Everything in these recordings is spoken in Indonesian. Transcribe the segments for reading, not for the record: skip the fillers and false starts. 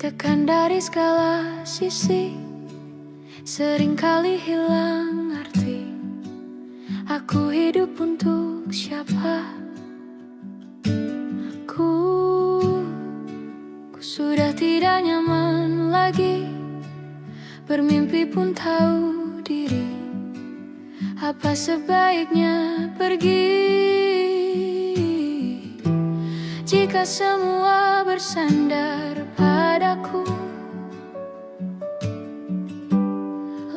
Tekan dari segala sisi, seringkali hilang arti. Aku hidup untuk siapa? Ku sudah tidak nyaman lagi. Bermimpi pun tahu diri. Apa sebaiknya pergi jika semua bersandar padaku?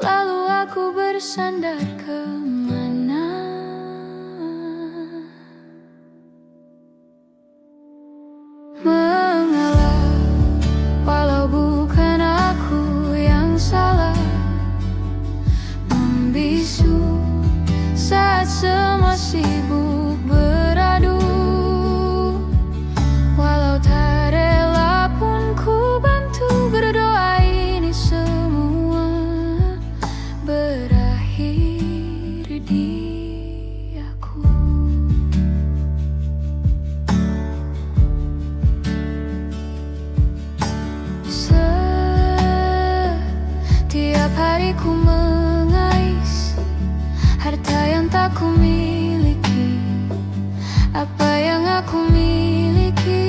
Lalu aku bersandar kemana? Mengalah, walau bukan aku yang salah. Membisu saat semua sibuk beradu. Walau tak rela pun ku bantu berdoa ini semua berakhir di aku. Setiap hari ku mengais harta yang tak ku miliki. Apa yang aku miliki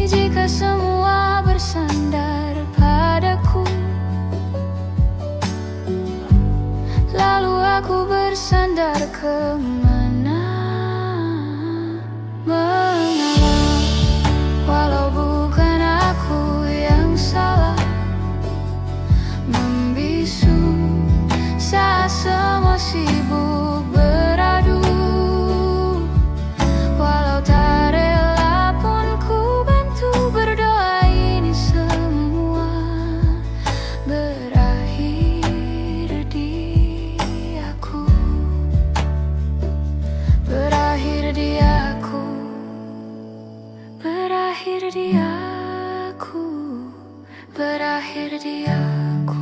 jika semua bersandar padaku? Lalu aku bersandar kemana? Mengalah, walau bukan aku yang salah. Membisu saat semua sibuk beradu. Walau tak rela pun ku bantu berdoa ini semua berakhir di aku. Berakhir di aku. Berakhir di aku. Berakhir di aku.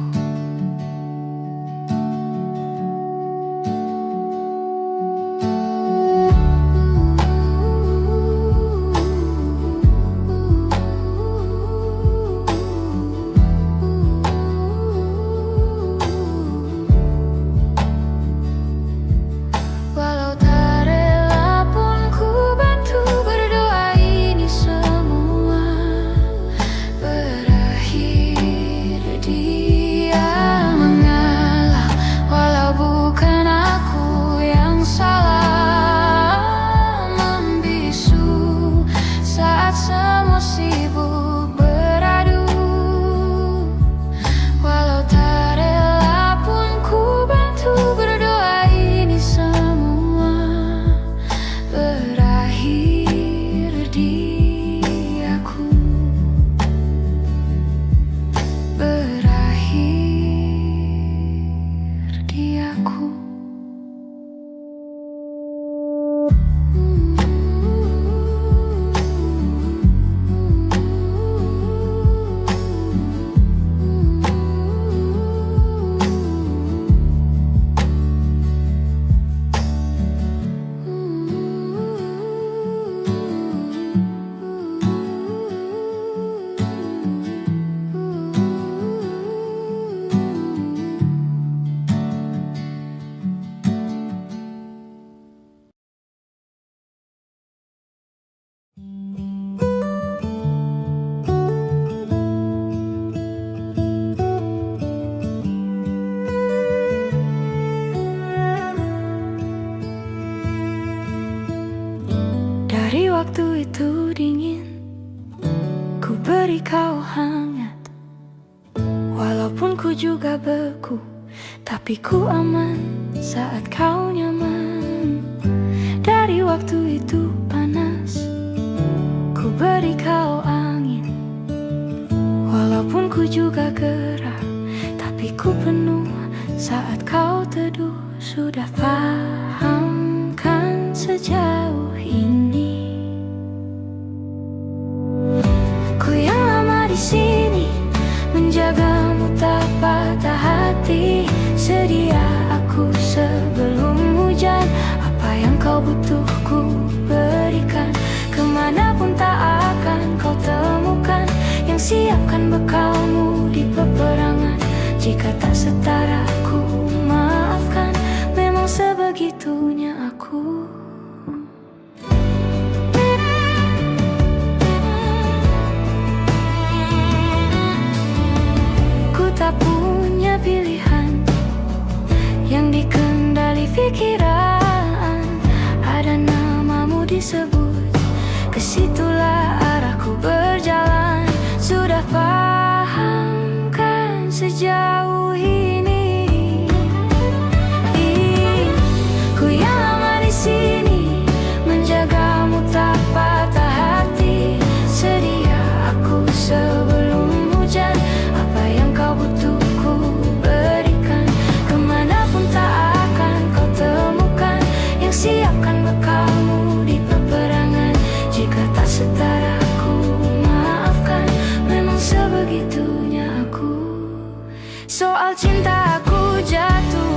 Walau tak rela pun ku bantu berdoa ini semua berakhir dia. Mengalah, walau bukan aku yang salah. Membisu saat semua sibuk beradu. Walau tak rela pun ku bantu berdoa ini semua berakhir di aku. Berakhir di aku. Dari waktu itu dingin, ku beri kau hangat. Walaupun ku juga beku, tapi ku aman saat kau nyaman. Dari waktu itu panas, ku beri kau angin. Walaupun ku juga gerah, tapi ku penuh saat kau teduh. Sudah paham kan sejauh ini? Ku yang lama di sini menjagamu tak patah hati. Sedia aku sebelum hujan. Apa yang kau butuh ku berikan. Kemanapun tak akan kau situlah arahku berjalan. Sudah paham kan sejauh ini. Ku yang lama di sini, menjagamu tak patah hati. Sedia aku sebelum hujan, apa yang kau butuh ku berikan. Kemanapun tak akan kau temukan yang siapkan bekalmu di peperangan. Jika tak setara ku maafkan, memang sebegitunya aku. Soal cinta aku jatuh.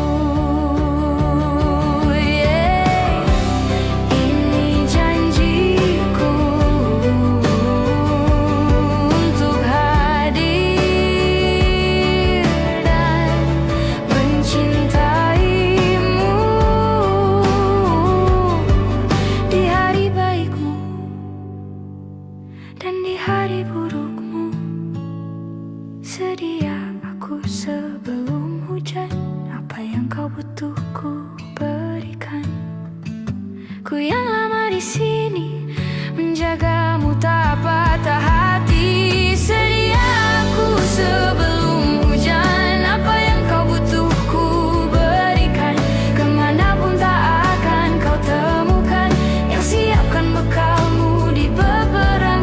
Dan di hari burukmu, sedia aku sebelum hujan. Apa yang kau butuh ku berikan. Ku yang lama di sini, menjagamu tak patah hati. Sedia aku sebelum hujan. Apa yang kau butuh ku berikan. Kemanapun tak akan kau temukan yang siapkan bekalmu di peperangan.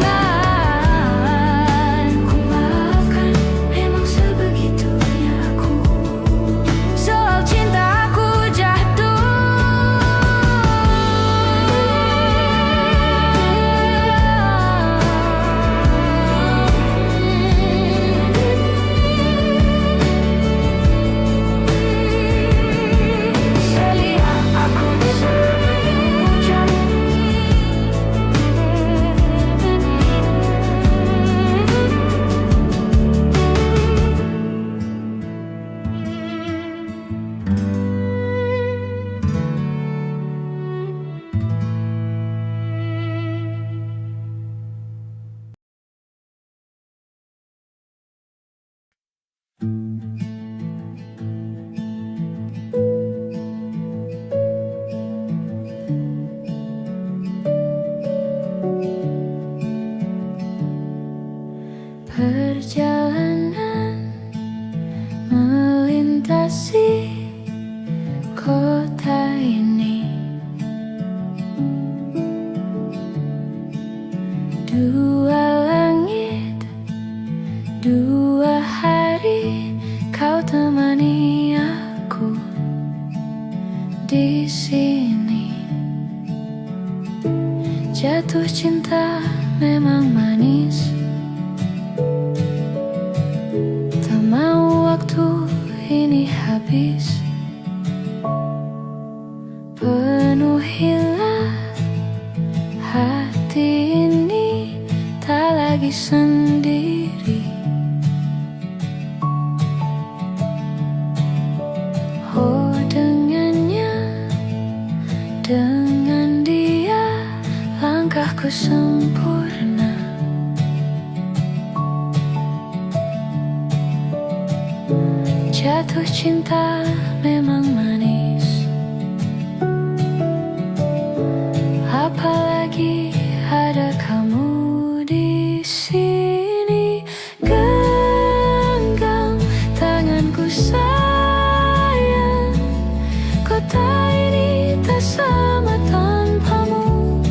Perjalanan melintasi kota ini, dua langit, dua hari, kau temani aku di sini. Jatuh cinta memang manis, tak mau waktu ini habis. Penuhilah hati ini, tak lagi sendiri. Oh, dengannya, dengan dia, langkahku sempurna. Jatuh cinta memang manis, apalagi ada kamu di sini. Genggam tanganku sayang, kota ini tak sama tanpamu.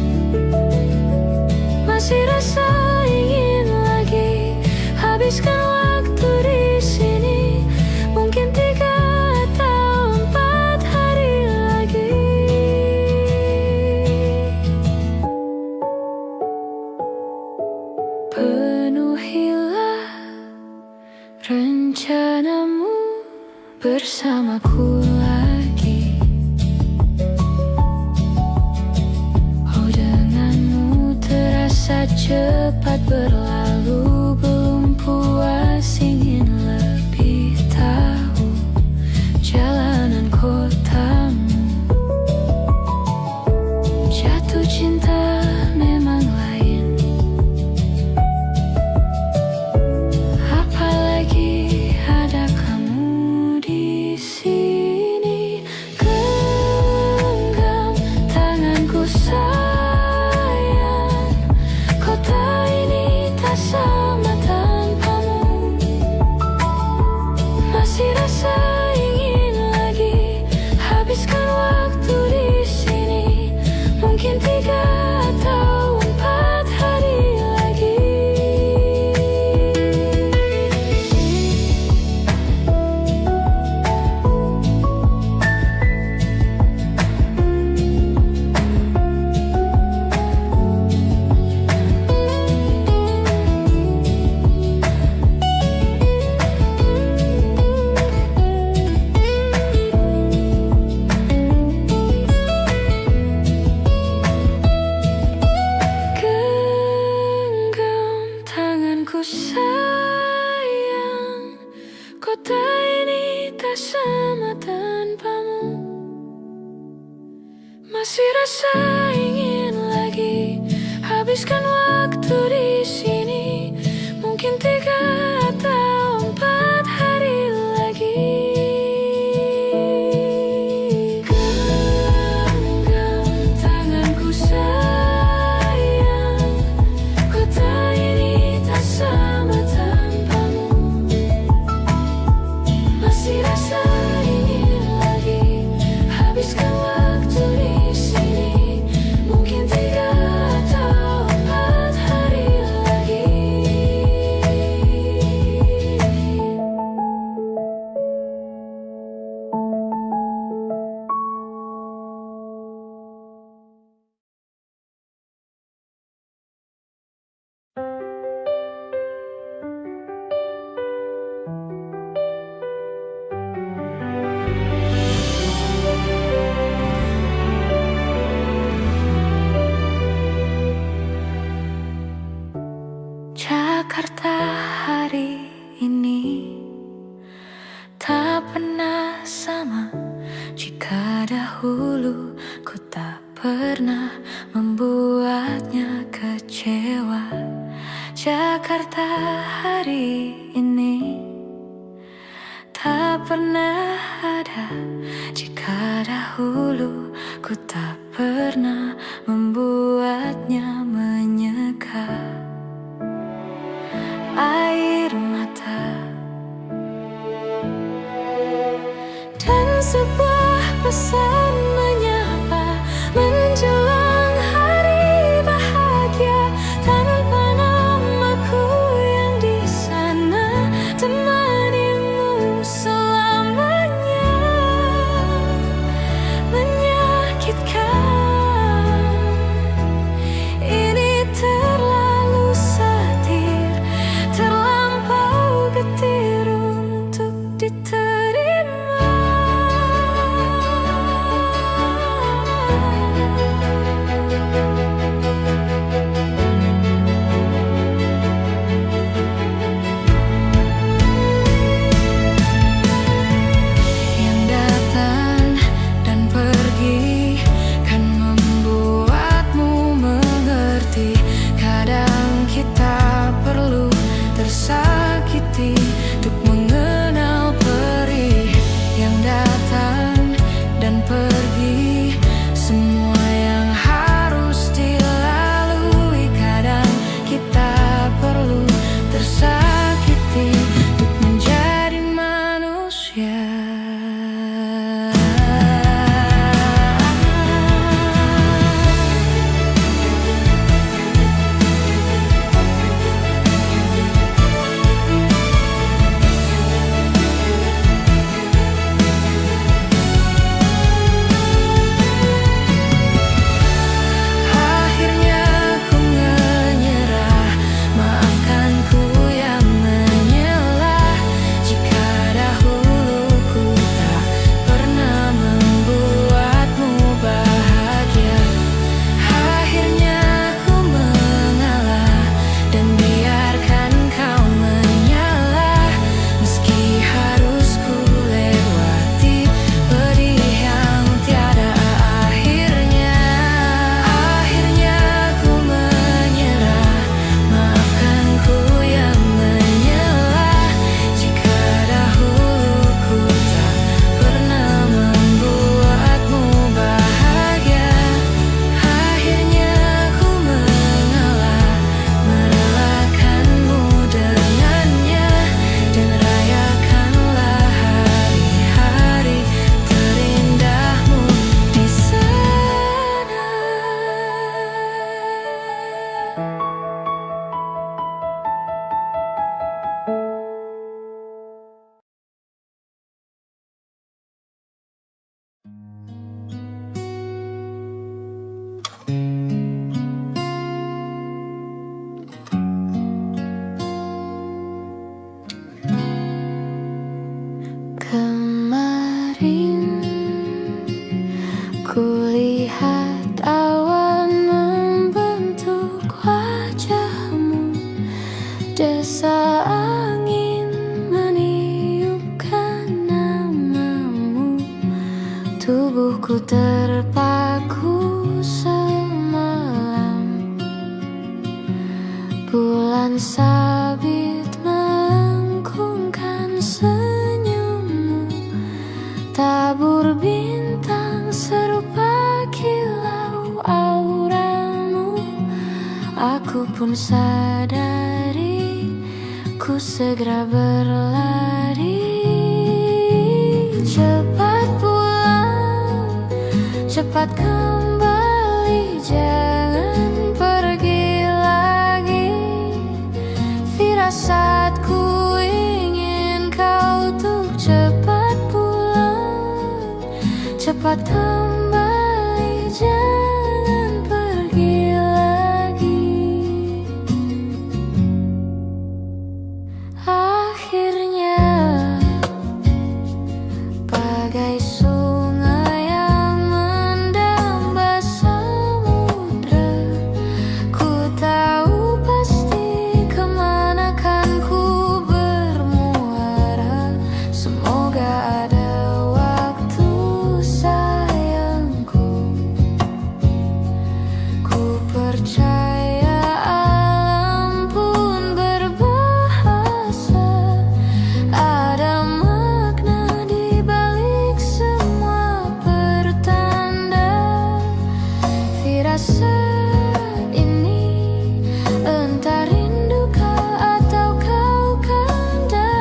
Masih rasa ingin lagi habiskan waktu di sini. Mungkin 3 atau 4 hari lagi. Penuhilah rencanamu bersamaku lagi. Oh, denganmu terasa cepat berlalu. Belum puas ingin lebih tahu jalanan kotamu. Jatuh cinta memang lain, apalagi ada kamu di sini. Genggam tanganku sayang, rasa ingin lagi habiskan waktu di sini, mungkin 3 atau 4 hari lagi. Genggam tanganku sayang, kota ini tak sama tanpamu. Masih rasa ingin lagi habiskan waktu di sini, mungkin 3 atau 4 hari lagi. Jakarta hari ini tak pernah sama. Jika dahulu ku tak pernah membuatnya kecewa, Jakarta hari ini tak pernah ada. Jika dahulu ku tak pernah membuatnya menyeka. Air mata dan sebuah pesan menyapa menjelang hari bahagia, tanpa namaku yang di sana, temanimu selamanya. Menyakitkan, ini terlalu satir, terlampau getir untuk diterima. Yang datang dan pergi kan membuatmu mengerti. Kadang kita perlu tersakiti untuk mengenal perih. Yang datang dan pergi, semua yang harus dilalui. Kadang kita perlu tersakiti untuk menjadi manusia. Akhirnya ku menyerah, maafkan ku yang menyelah. Jika dahulu ku tak pernah membuatmu bahagia, akhirnya ku mengalah dan biarkan kau menyalah. Meski harus ku lewati pedih yang tiada akhirnya. Akhirnya ku menyerah, maafkan ku yang menyelah. Jika dahulu ku tak pernah membuatmu bahagia, akhirnya ku mengalah, merelakanmu dengannya, dan rayakanlah hari-hari terindahmu di sana. Kemarin kulihat awan membentuk wajahmu, desa angin meniupkan namamu. Tubuhku terpaku Bulan sabit melengkungkan senyummu, tabur bintang serupa kilau auramu. Aku pun sadari, ku segera berlari. Cepat pulang, cepat kembali, jangan pergi lagi. Firasatku ingin kau untuk cepat pulang, cepat kembali, jangan pergi lagi. Akhirnya bagai sungai yang mendamba samudra, ku tahu pasti kemana kan ku bermuara. Semoga ada waktu sayangku, ku percaya alam pun berbahasa. Ada makna di balik semua pertanda. Firasat ini entah rindu kau atau kau kanda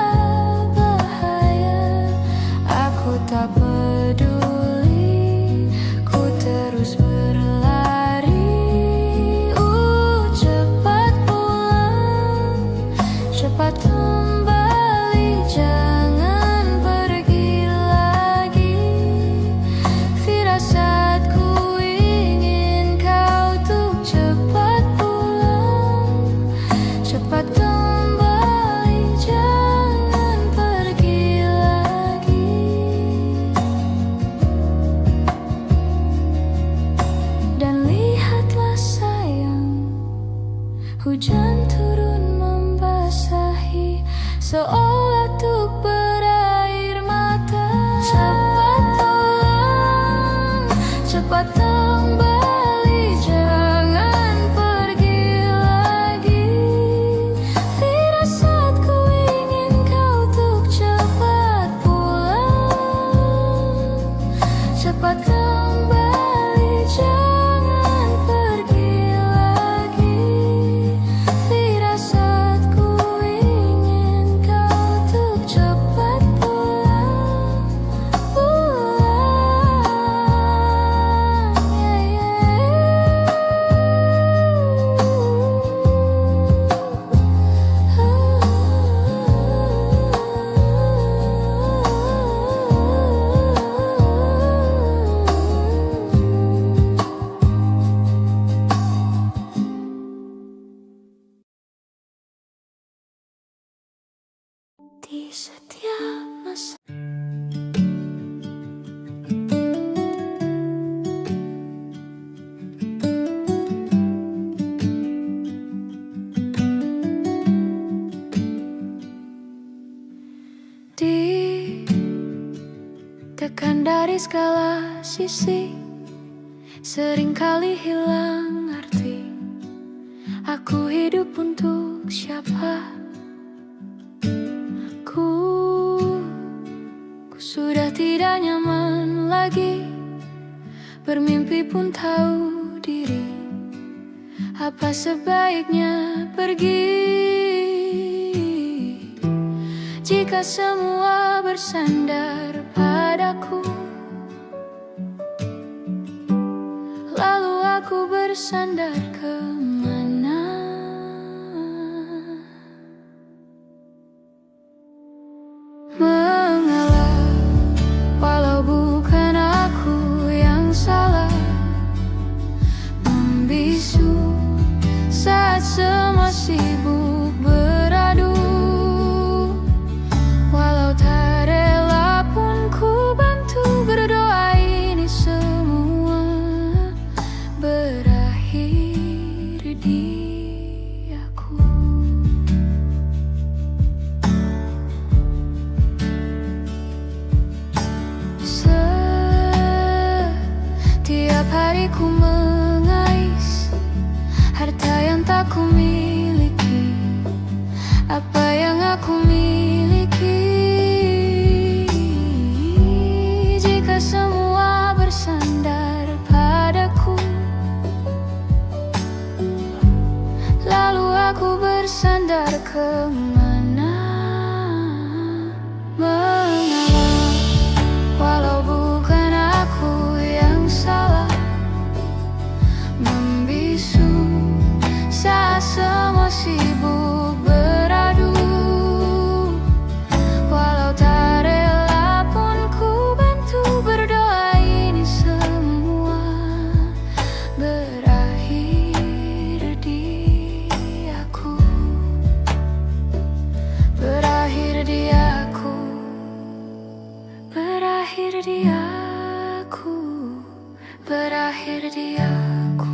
bahaya. Aku tak peduli, ku terus berlari. Cepat pulang, cepat kembali, jangan pergi lagi. Firasatku ingin kau untuk cepat pulang, cepat kembali, jangan pergi lagi. Dan lihatlah sayang, hujan turun membasahi, seolah untuk berair mata. Cepat pulang, cepat kembali, jangan pergi lagi. Firasatku ingin kau untuk cepat pulang, cepat kembali, jangan pergi lagi. Firasatku ingin kau untuk cepat pulang, di setiap masa. Ditekan dari segala sisi, seringkali hilang arti. Aku hidup untuk siapa? Ku sudah tidak nyaman lagi, bermimpi pun tahu diri. Apa sebaiknya pergi jika semua bersandar padaku? Lalu aku bersandar kemana? Mengalah, walau bukan aku yang salah. Membisu saat semua sibuk beradu. Walau tak rela pun ku bantu berdoa, ini semua berakhir di aku. Setiap hari ku mengais harta yang tak ku miliki. aku bersandar kemana mengalah, walau bukan aku yang salah, membisu saat semua sibuk beradu. Walau tak rela pun ku bantu berdoa ini semua berakhir di aku, berakhir di aku, berakhir di aku, berakhir di aku.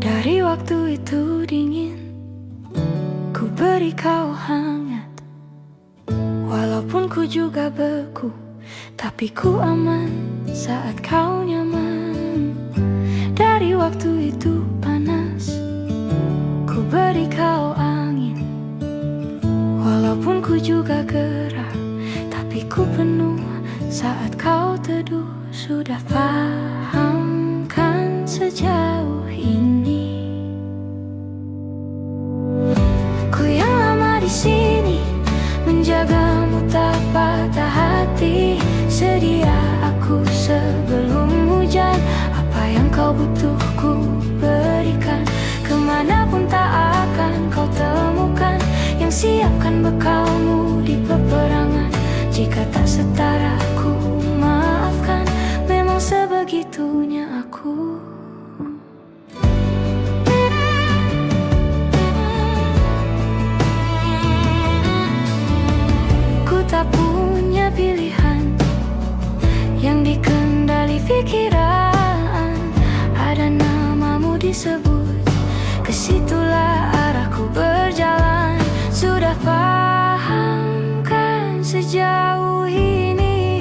Dari waktu itu dingin, ku beri kau hangat. Walaupun ku juga beku, tapi ku aman saat kau nyaman. Dari waktu itu panas, ku beri kau angin. Walaupun ku juga gerah, tapi ku penuh saat kau teduh. Sudah paham kan sejauh ini? Ku yang lama di sini, menjagamu tak patah hati. Sedia aku sebelum hujan, apa yang kau butuh ku berikan. Kemanapun tak akan kau temukan yang siapkan bekalmu di peperangan. Jika tak setara ku maafkan, memang sebegitunya aku. Tak punya pilihan yang dikendali pikiran. Ada namamu disebut, kesitulah arahku berjalan. Sudah paham kan sejauh ini?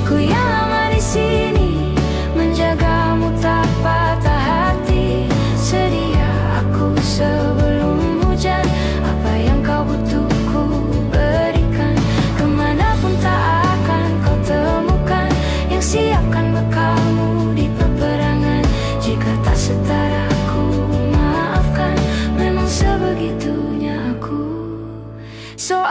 Ku yang lama di sini, menjagamu tak patah hati. Sedia aku sebelum hujan, apa yang kau butuh ku berikan. Kemanapun tak akan kau temukan yang siapkan bekalmu di peperangan. Jika tak setara ku maafkan, memang sebegitunya aku. So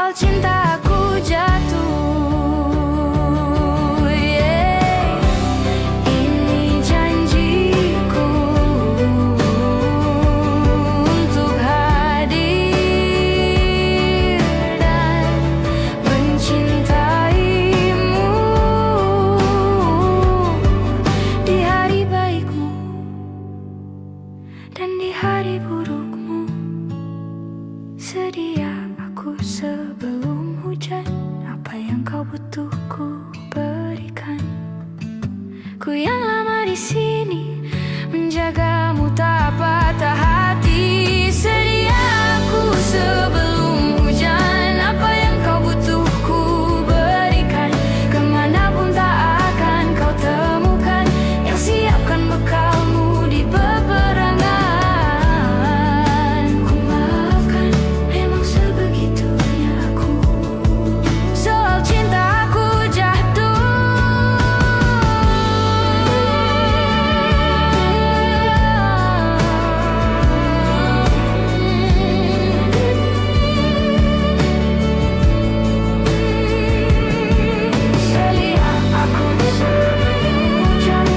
Ku yang lama di sini menjagamu tak patah hati. Sedia aku sebelum hujan, apa yang kau butuh ku berikan. Kemanapun tak akan kau temukan yang siapkan bekalmu di peperangan. Ku maafkan, memang sebegitunya aku. Soal cinta aku jatuh. Sedia aku sebelum hujan.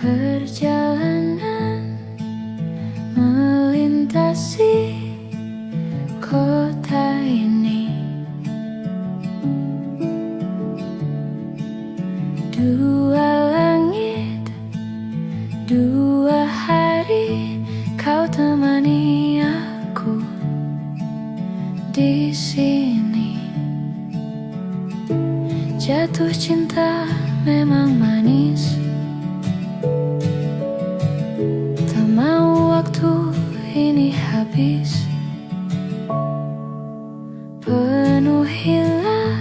Perjalanan melintasi kota ini, dua langit, dua hari, kau temani aku di sini. Jatuh cinta memang manis, tak mau waktu ini habis. Penuhilah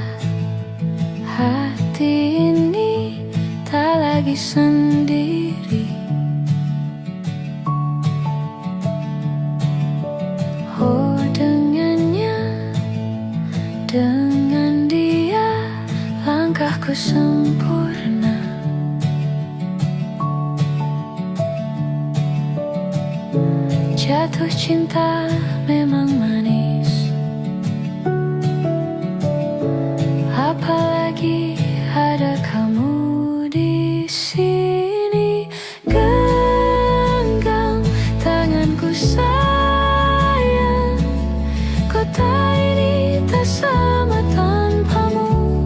hati ini, tak lagi sendiri. Oh, dengannya, dengan dia, langkahku sempurna. Jatuh cinta memang manis, apalagi ada kamu di sini. Genggam tanganku sayang, kota ini tak sama tanpamu.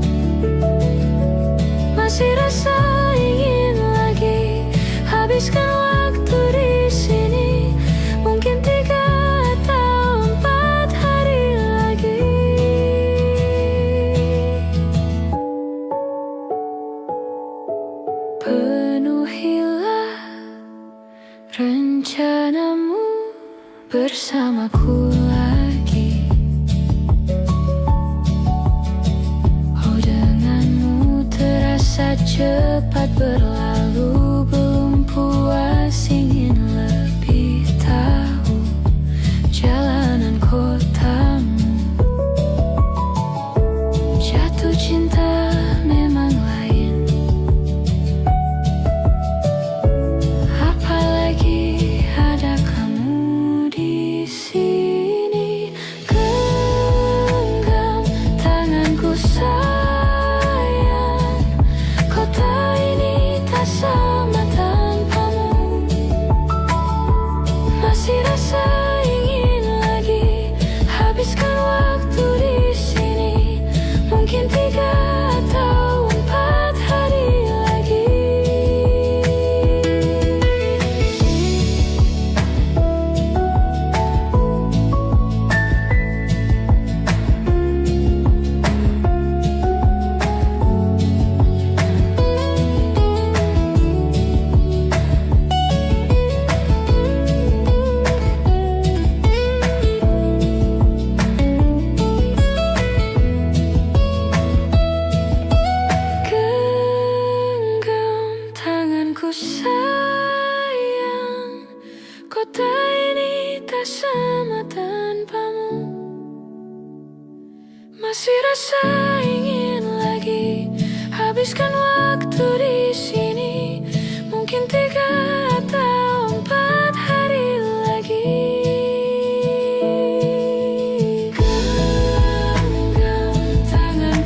Masih rasa ingin lagi habiskan waktu di sini. Mungkin 3 atau 4 hari lagi. Penuhilah rencanamu bersamaku lagi. Oh, denganmu terasa cepat berlalu. Belum puas ingin lebih tahu jalanan kotamu. Jatuh cinta memang lain, apalagi ada kamu di sini. Genggam tanganku sayang, kota ini tak sama tanpamu. Masih rasa ingin lagi habiskan waktu di sini. Mungkin 3 atau 4 hari lagi. Genggam tanganku sayang, kota ini tak sama tanpamu. Masih rasa ingin lagi habiskan waktu di sini. Mungkin 3 atau 4 hari lagi. Genggam tangan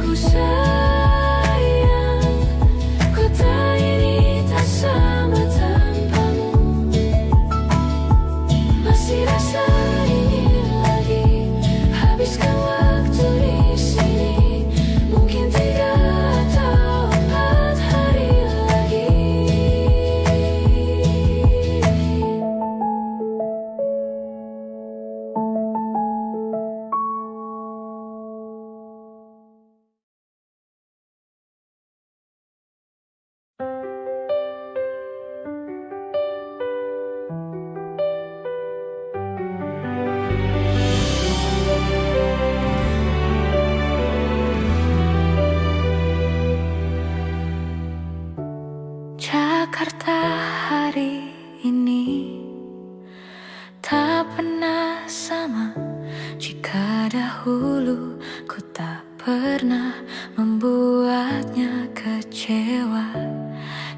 dahulu ku tak pernah membuatnya kecewa.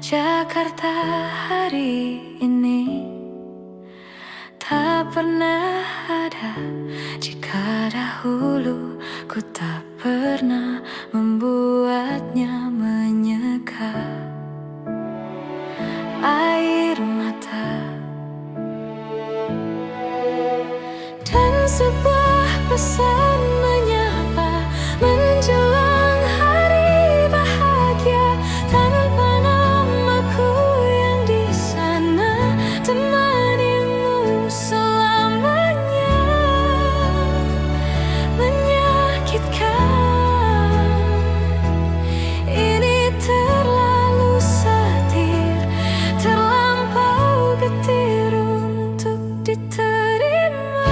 Jakarta hari ini tak pernah ada jika dahulu ku tak pernah membuatnya menyeka air mata. Dan sebuah pesan menyapa menjelang hari bahagia, tanpa namaku yang di sana, temanimu selamanya. Menyakitkan, ini terlalu satir, terlampau getir untuk diterima.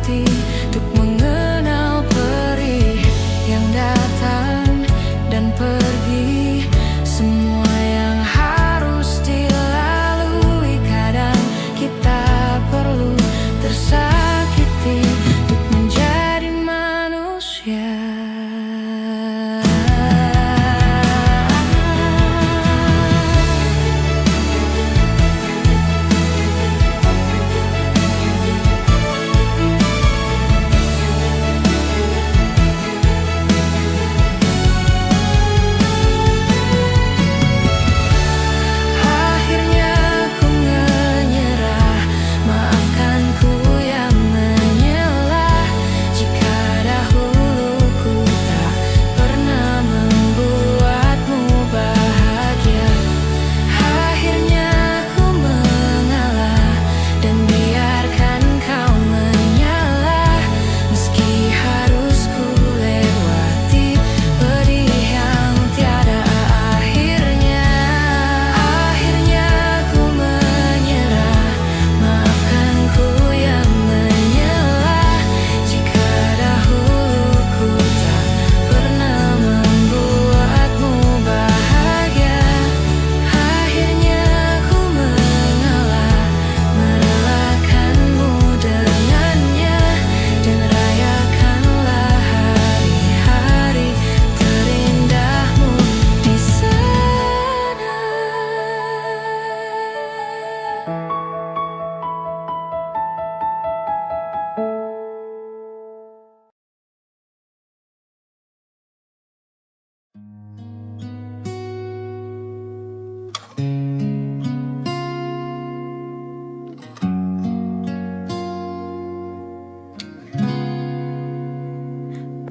Untuk mengenal perih yang datang dan pergi, semua yang harus dilalui. Kadang kita perlu tersakiti untuk menjadi manusia.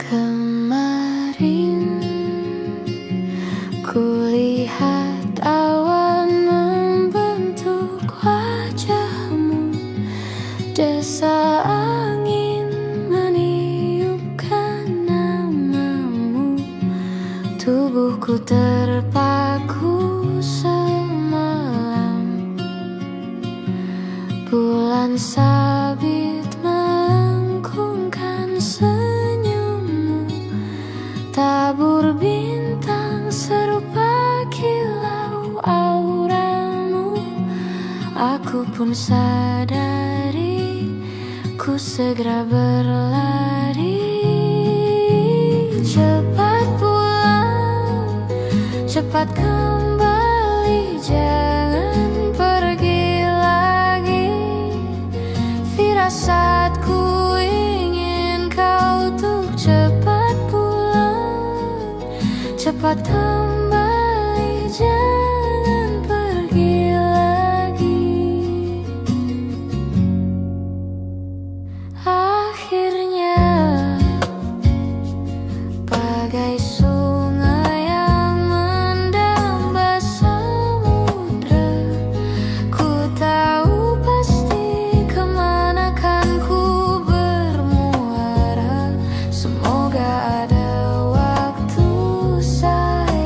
Kemarin kulihat awan membentuk wajahmu, desa angin meniupkan namamu. Tubuhku terpaku semalam, bulan sabit melengkungkan senyummu. Tabur bintang serupa kilau auramu. Aku pun sadari, ku segera berlari. Cepat pulang, cepat kembali, jangan pergi lagi. Firasatku ingin kau tuh cepat pulang, cepat kembali, jangan pergi lagi. Akhirnya bagai sungai yang mendamba samudra, ku tahu pasti kemana kan ku bermuara. Semoga ada waktu saya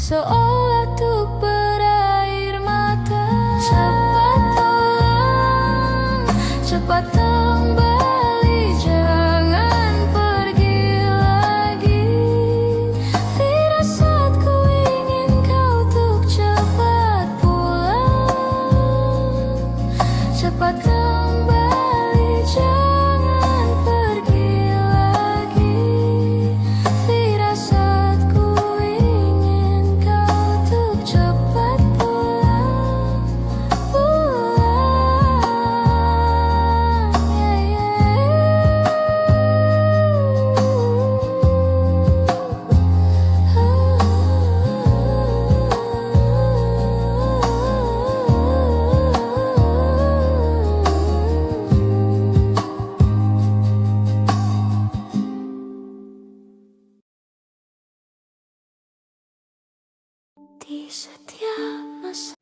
seolah tuk berair mata. Cepat pulang, cepat kembali, jangan pergi lagi. Firasatku ingin kau tuk cepat pulang, cepat kembali, jangan pergi lagi. Firasatku ingin kau tuk cepat pulang, di setiap masa.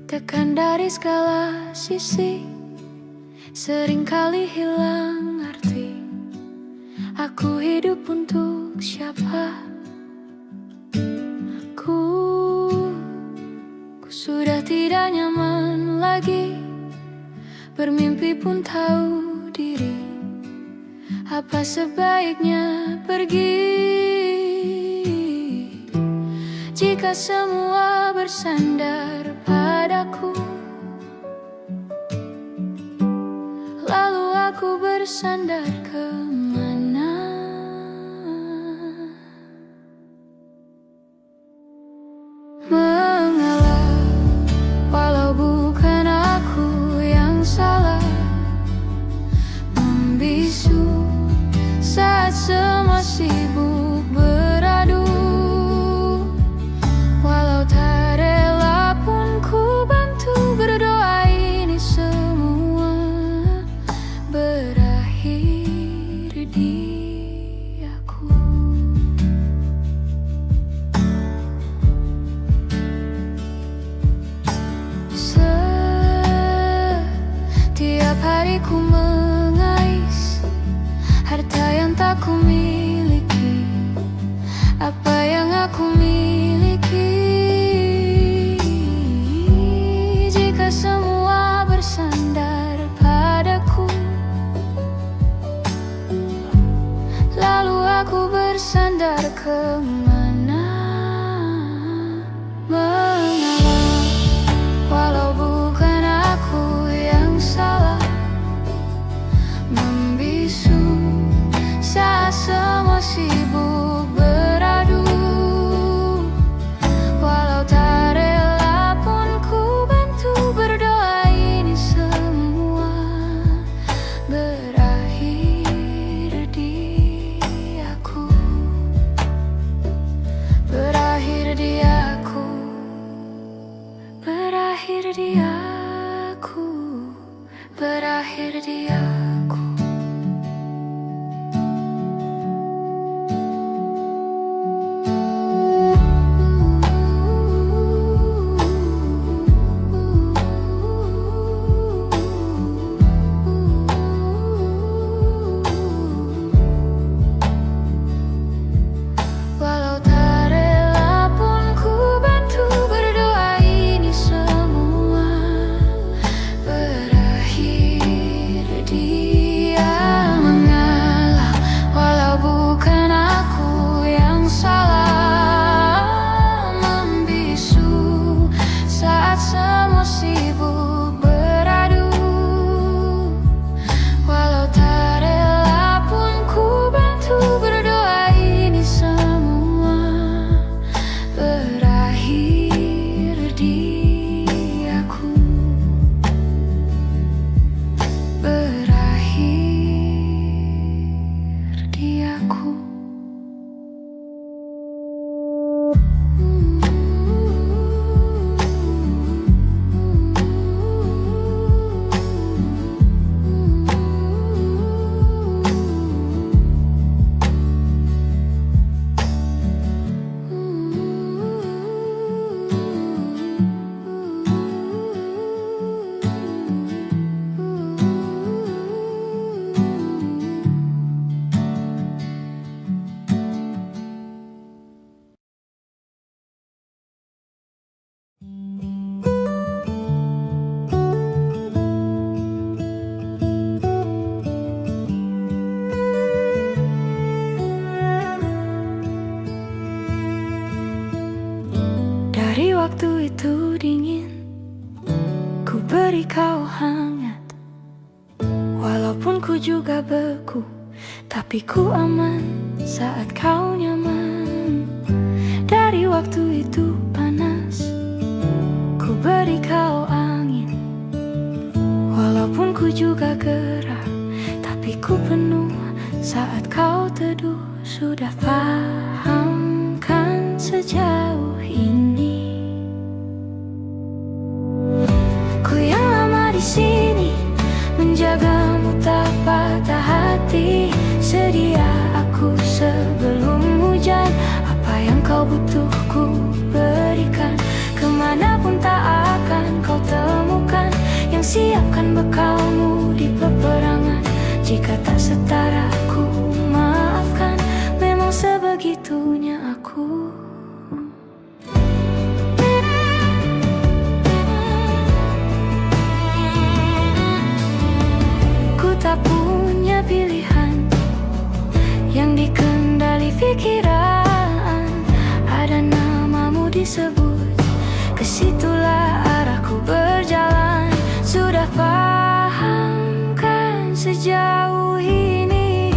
Ditekan dari segala sisi, seringkali hilang arti. Aku hidup untuk siapa? Ku sudah tidak nyaman lagi, bermimpi pun tahu diri. Apa sebaiknya pergi jika semua bersandar padaku? Lalu aku bersandar kemana? Mengalah, walau bukan aku yang salah. Membisu saat semua sibuk beradu. Walau tak rela pun ku bantu, berdoa ini semua berakhir di aku. Setiap hari ku mengais harta yang tak ku miliki. Apa yang aku miliki jika semua bersandar padaku? Lalu aku bersandar kemana? Mengalah, walau bukan aku yang salah. Membisu saat semua sibuk beradu. Walau tak rela pun ku bantu, berdoa ini semua berakhir di aku. Berakhir di aku. Berakhir di aku. Berakhir di aku. Walau tak rela pun ku bantu, berdoa ini semua berakhir di ku juga beku, tapi ku aman saat kau nyaman. Dari waktu itu panas, ku beri kau angin. Walaupun ku juga gerah, tapi ku penuh saat kau teduh. Sudah paham kan sejauh ini? Ku yang lama di sini, menjagamu tak patah hati. Sedia aku sebelum hujan, apa yang kau butuh ku berikan. Kemanapun tak akan kau temukan yang siapkan bekalmu di peperangan. Jika tak setara ku maafkan, memang sebegitunya aku. Ku tak punya pilihan yang dikendali pikiran. Ada namamu disebut, kesitulah arahku berjalan. Sudah paham kan sejauh ini?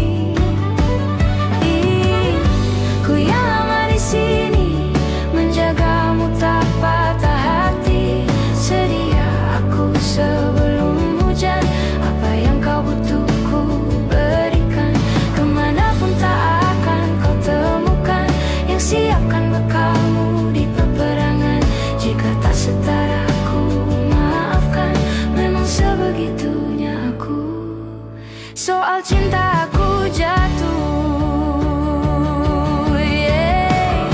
Ku yang lama di sini, menjagamu tak patah hati. Sedia aku sebelum hujan, apa yang kau butuh ku berikan. Kemanapun tak akan kau temukan yang siapkan bekalmu di peperangan. Jika tak setara ku maafkan, memang sebegitunya aku. Soal cinta aku jatuh, yeah.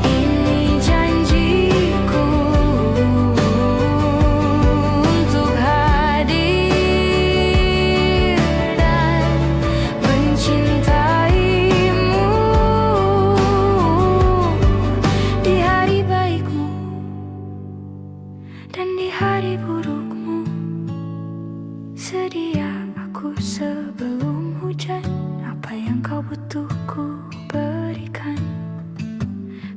Ini janjiku untuk hadir dan mencintaimu di hari baikmu dan di hari burukmu. Sedia aku sebelum hujan, apa yang kau butuh ku berikan.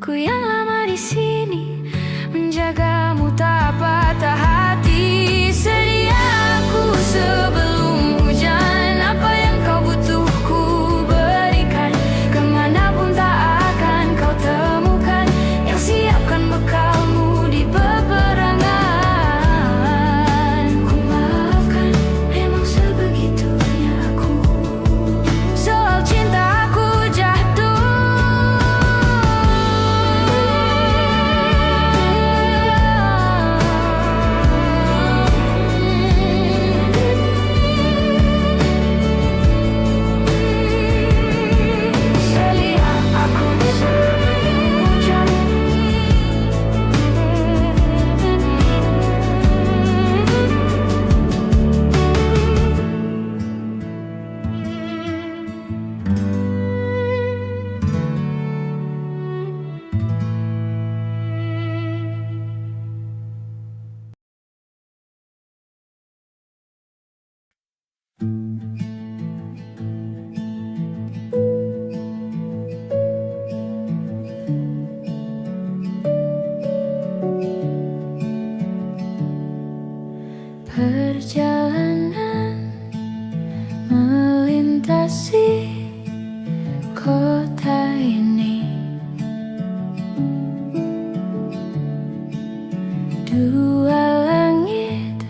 Ku yang lama di sini, menjagamu tak patah hati. Sedia aku sebelum hujan, apa yang kau butuh ku berikan. Kemanapun tak akan kau temukan yang siapkan bekalmu di peperangan. Ku maafkan, memang sebegitunya aku. Soal cinta aku jatuh. Sedia aku sebelum hujan. Perjalanan melintasi kota ini, dua langit,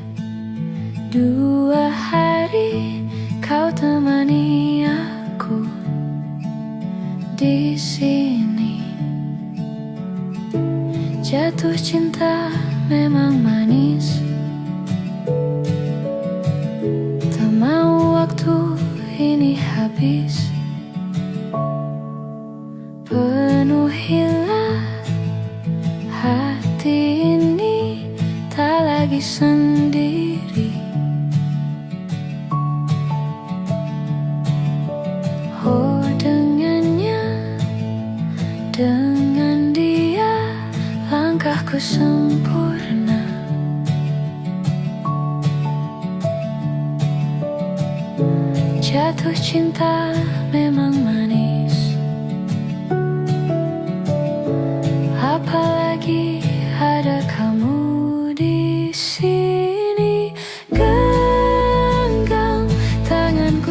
dua hari, kau temani aku di sini. Jatuh cinta memang manis, tak mau waktu ini habis. Penuhilah hati ini, tak lagi sendiri. Oh, dengannya, dengan dia, langkahku sempurna. Jatuh cinta memang manis, apalagi ada kamu di sini. Genggam tangan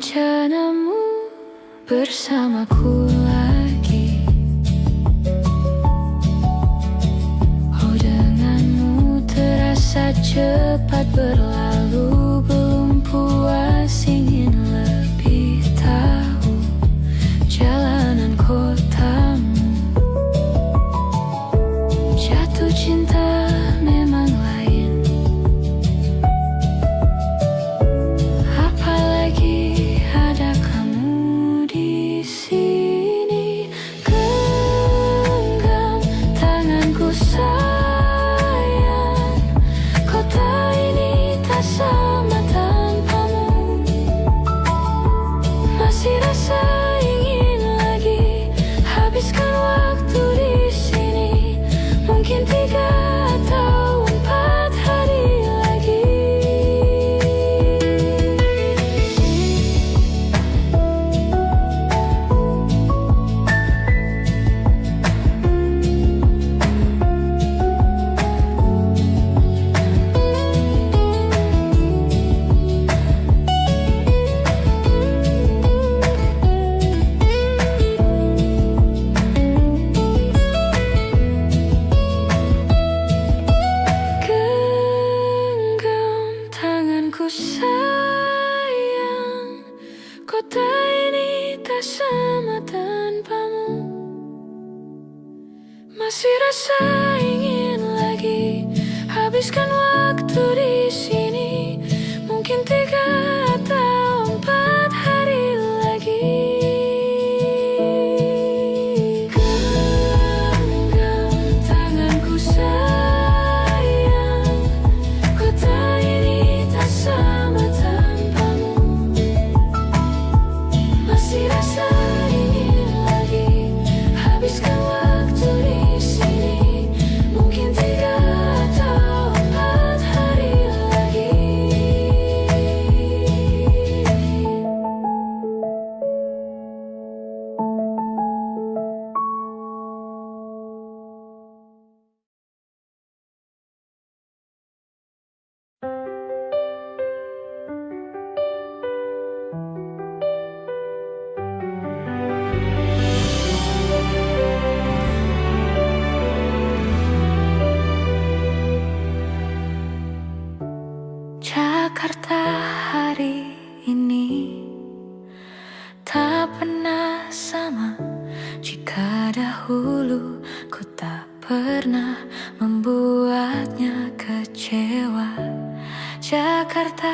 rencanamu bersamaku lagi. Oh, denganmu terasa cepat berlalu. Belum puas ingin lebih tahu jalanan kotamu. Jatuh cinta memang lain, apalagi ada kamu di sini. Genggam tanganku sayang, kota ini tak sama tanpamu. Masih rasa ingin lagi habiskan waktu di sini. Mungkin 3 atau 4 hari lagi. Genggam tanganku sayang, kota ini tak sama tanpamu. Masih rasa ingin lagi habiskan waktu di sini. Mungkin 3 atau 4 hari lagi. Genggam tanganku sayang, kota ini tak sama tanpamu. Masih rasa ingin lagi habiskan waktu di sini. Mungkin 3 atau 4 hari lagi. Jakarta hari ini tak pernah sama. Jika dahulu ku tak pernah membuatnya kecewa, Jakarta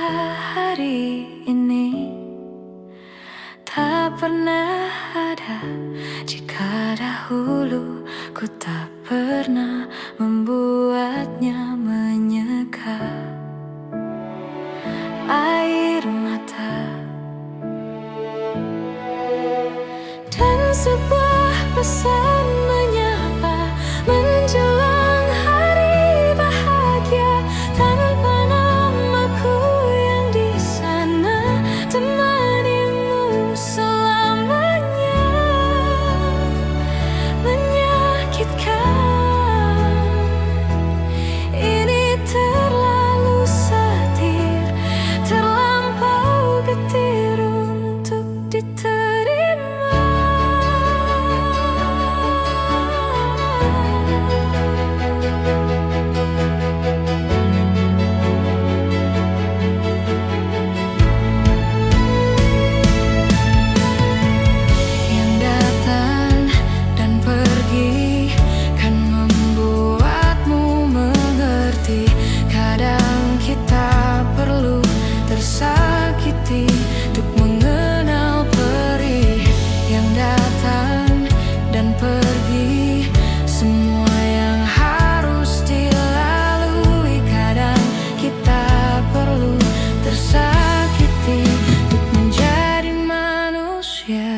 hari ini tak pernah ada. Jika dahulu ku tak pernah membuatnya menyeka. Air mata dan sebuah pesan menyapa menjelang hari bahagia. Tanpa namaku yang di sana, temanimu selamanya. Menyakitkan, ini terlalu satir, terlampau getir untuk diterima. Yang datang dan pergi kan membuatmu mengerti. Kadang kita perlu tersakiti untuk mengenal perih. Yang datang dan pergi, semua yang harus dilalui. Kadang kita perlu tersakiti untuk menjadi manusia.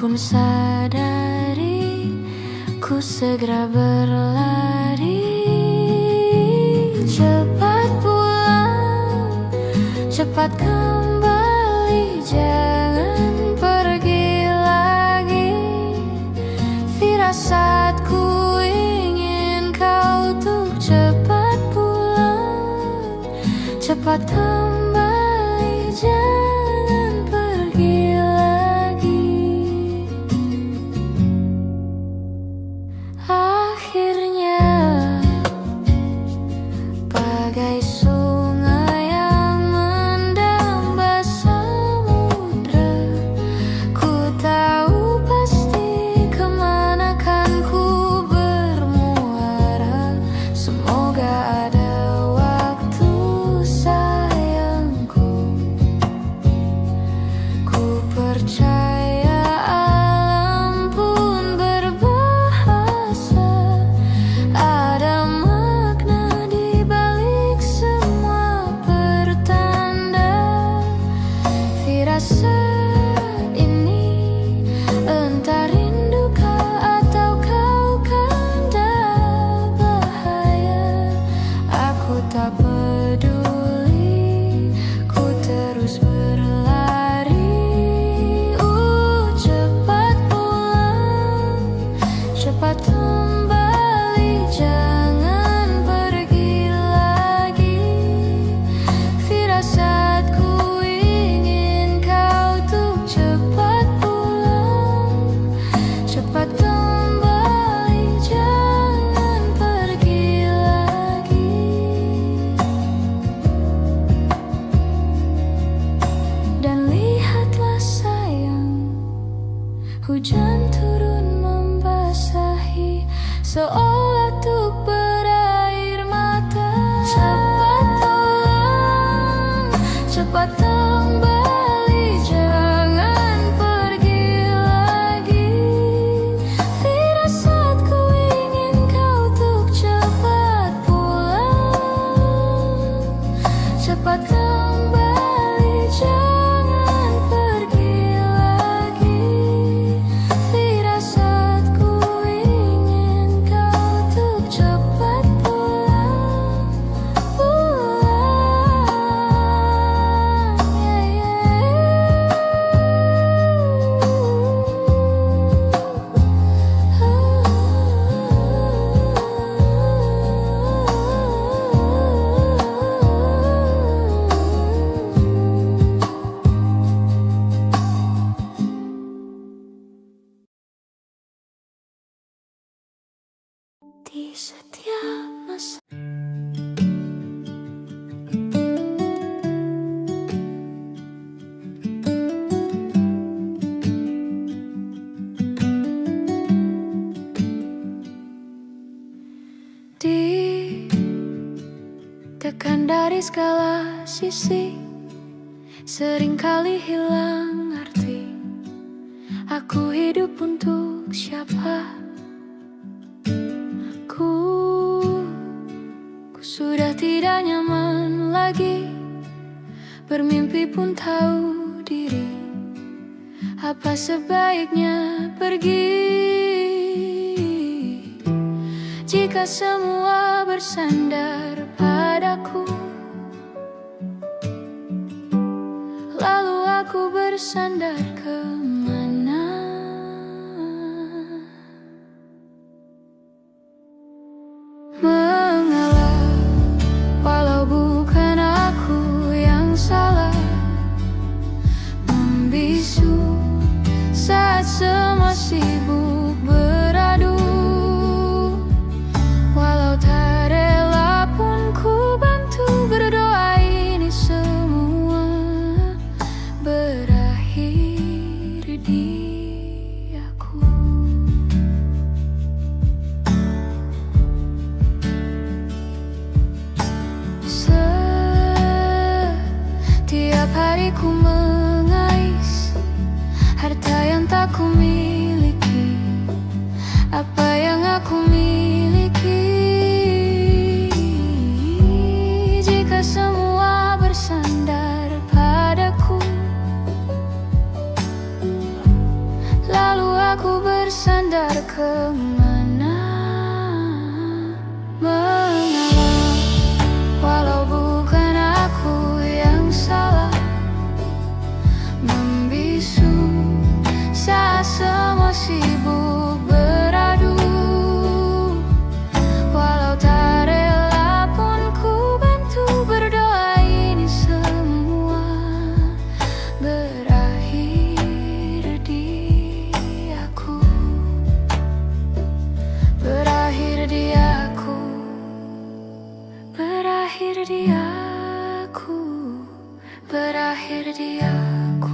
pun sadari, ku segera berlari. Cepat pulang, cepat kembali, jangan pergi lagi. Firasatku ingin kau tuh cepat pulang, cepat kembali, jangan pergi lagi. Akhirnya bagai sungai yang mendamba samudra, ku tahu pasti kemana kan ku bermuara. Semoga ada waktu sayangku, ku percaya alam pun berbahasa. Ada makna di balik semua pertanda. Firasat ini entah rindukah atau kau kanda bahaya. Aku tak peduli, ku terus berlari. Cepat pulang, cepat kembali, jangan pergi lagi. Firasatku ingin kau tuh cepat pulang, cepat kembali, jangan pergi lagi. Dan lihatlah sayang, hujan turun membasahi, seolah tuk berair mata. Cepat pulang, cepat kembali, jangan pergi lagi. Firasatku ingin kau tuk cepat pulang, cepat kembali, jangan pergi lagi. Firasatku ingin kau tuk cepat pulang, di setiap masa. Ditekan dari segala sisi, seringkali hilang arti. Aku hidup untuk siapa? Ku sudah tidak nyaman lagi, bermimpi pun tahu diri. Apa sebaiknya pergi jika semua bersandar padaku? Lalu aku bersandar kemana? Mengalah, walau bukan aku yang salah. Membisu saat semua sibuk beradu. Walau tak rela pun ku bantu berdoa, ini semua berakhir di aku. Setiap hari ku mengais harta yang tak ku miliki. Apa yang aku miliki? Jika semua bersandar padaku, lalu berakhir di aku, berakhir di aku.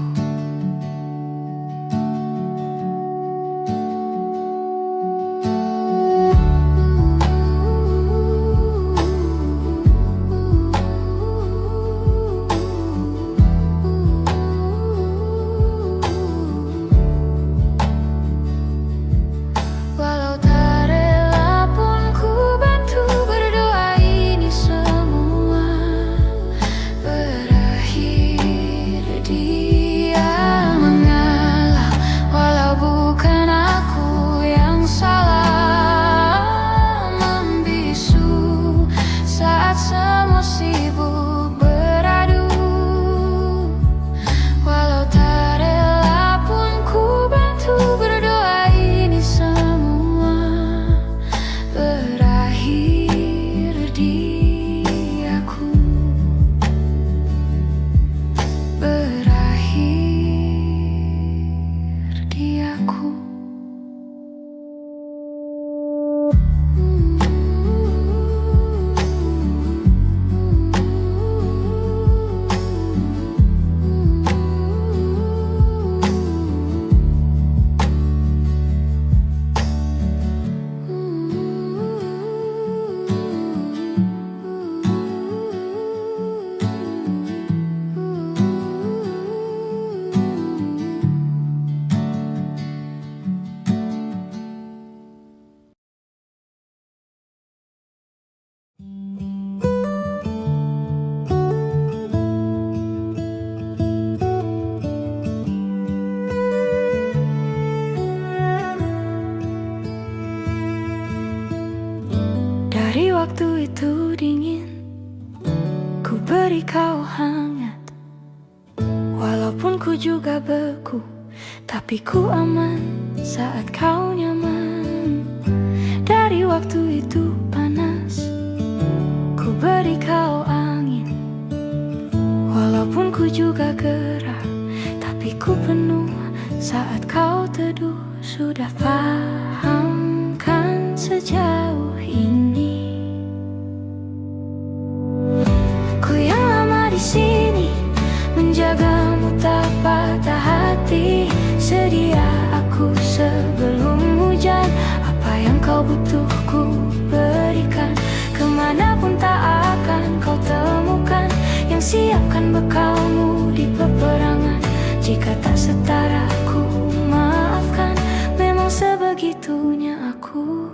Dari waktu itu dingin, ku beri kau hangat. Walaupun ku juga beku, tapi ku aman saat kau nyaman. Dari waktu itu panas, ku beri kau angin. Walaupun ku juga gerah, tapi ku penuh saat kau teduh. Sudah paham kan sejauh ini? Ku yang lama di sini, menjagamu tak patah hati. Sedia aku sebelum hujan, apa yang kau butuh ku berikan. Kemanapun tak akan kau temukan yang siapkan bekalmu di peperangan. Jika tak setara ku maafkan, memang sebegitunya aku.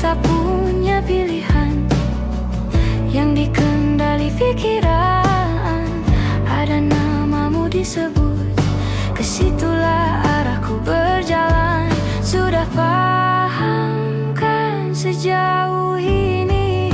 Tak punya pilihan yang dikendali pikiran. Ada namamu disebut, kesitulah arahku berjalan. Sudah paham kan sejauh ini?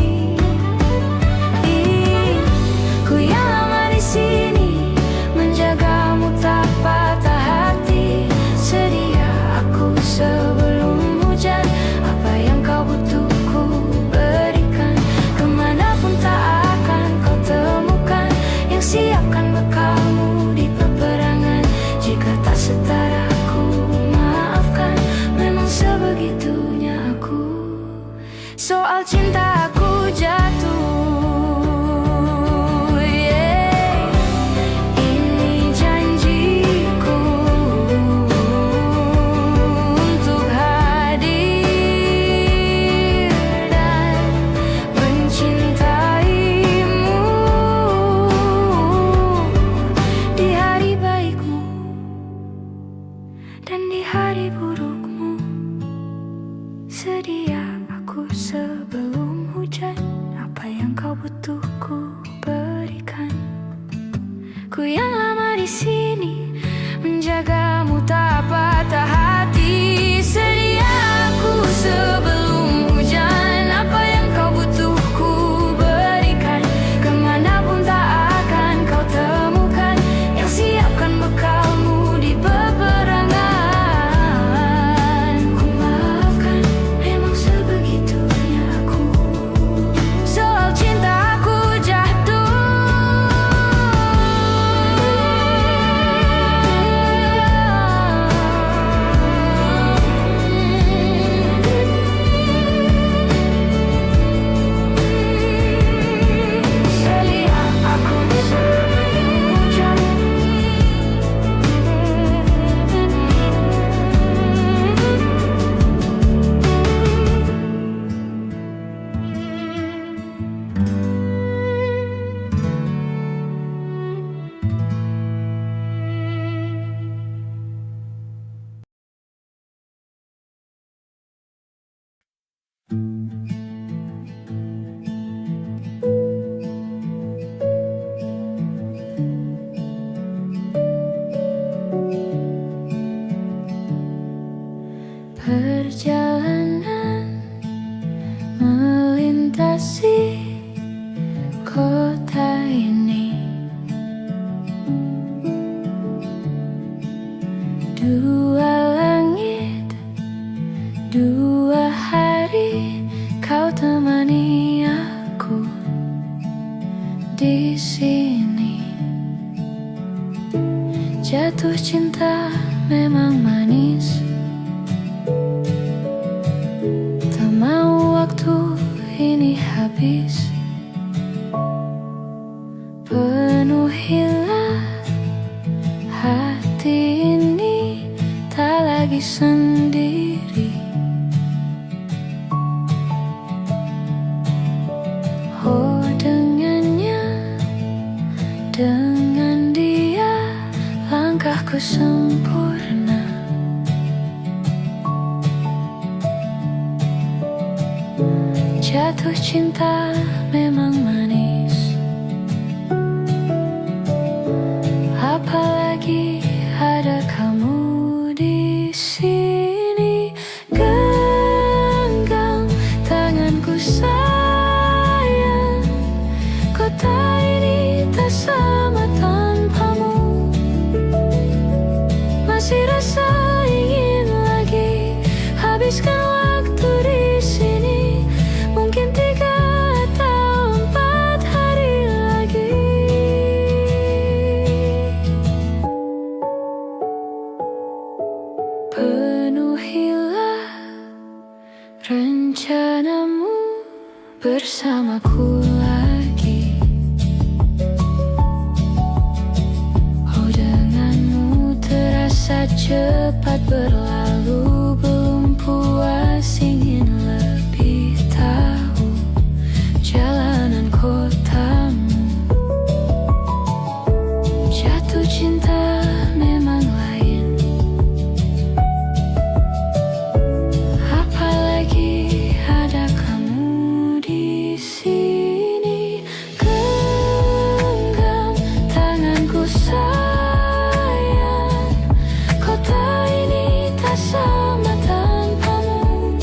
Ku yang lama di sini, menjagamu tak patah hati. Sedia aku sebelum hujan, apa yang kau butuh ku berikan. Kemanapun tak akan kau temukan yang siapkan bekalmu di peperangan. Jika tak setara ku maafkan, memang sebegitunya aku. Soal cinta aku jatuh. Dan di hari burukmu, sedia aku sebelum hujan. Apa yang kau butuh ku berikan. Ku yang lama di sini, menjagamu tak patah hati. Sedia aku sebelum hujan. Apa yang kau butuh ku berikan. Kemanapun tak akan kau temukan yang siapkan bekalmu di peperangan. Dua langit, dua hari, kau temani aku di sini. Jatuh cinta memang manis, tak mau waktu ini habis. Penuhilah hati ini, tak lagi sendiri. Oh, dengannya, dengan dia, langkahku sempurna. Jatuh cinta memang manis, apalagi ada kamu di sini. Genggam tanganku sayang, kota ini tak sama tanpamu. Masih rasa ingin lagi habiskan waktu di sini. Mungkin 3 atau 4 hari lagi. Penuhilah rencanamu bersamaku lagi. Oh, denganmu terasa cepat berlalu. Belum puas ingin lebih tahu jalanan kotamu. Jatuh cinta memang lain, apalagi ada kamu di sini. Genggam tanganku sayang, kota ini tak sama tanpamu.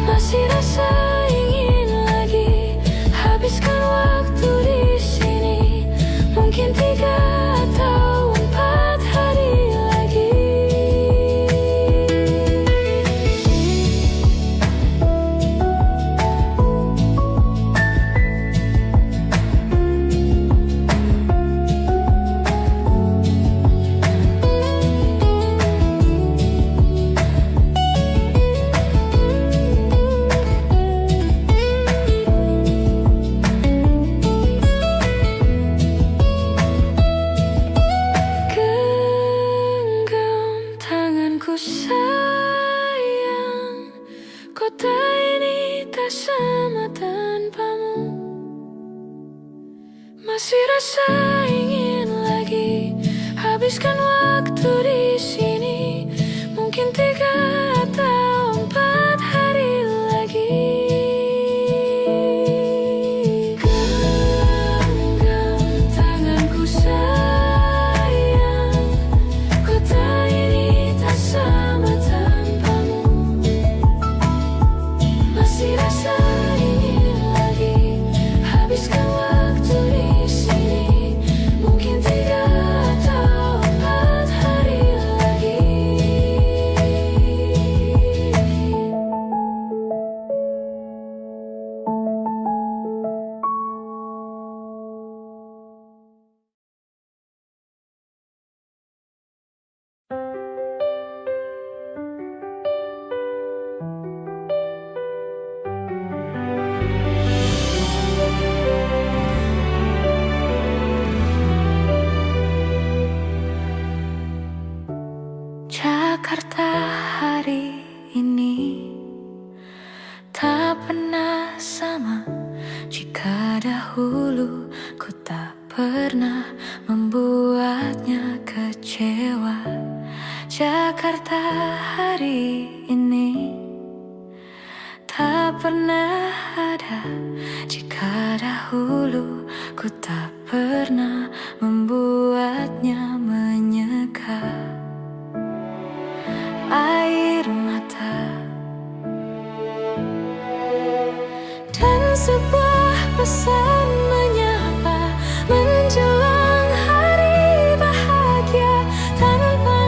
Masih rasa ingin lagi habiskan waktu di sini. Mungkin 3 atau 4 hari lagi. Genggam tanganku sayang, kota ini tak sama tanpamu. Masih rasa ingin lagi habiskan waktu di sini. Mungkin 3 atau 4 hari lagi. Genggam tanganku sayang, kota ini tak sama tanpamu. Masih rasa ingin lagi habiskan waktu di sini. Mungkin 3 atau 4 hari lagi. Jakarta hari ini tak pernah sama. Jika dahulu ku tak pernah membuatnya kecewa, Jakarta hari ini tak pernah ada. Jika dahulu ku tak pernah membuatnya menyeka. Air mata dan sebuah pesan menyapa menjelang hari bahagia tanpa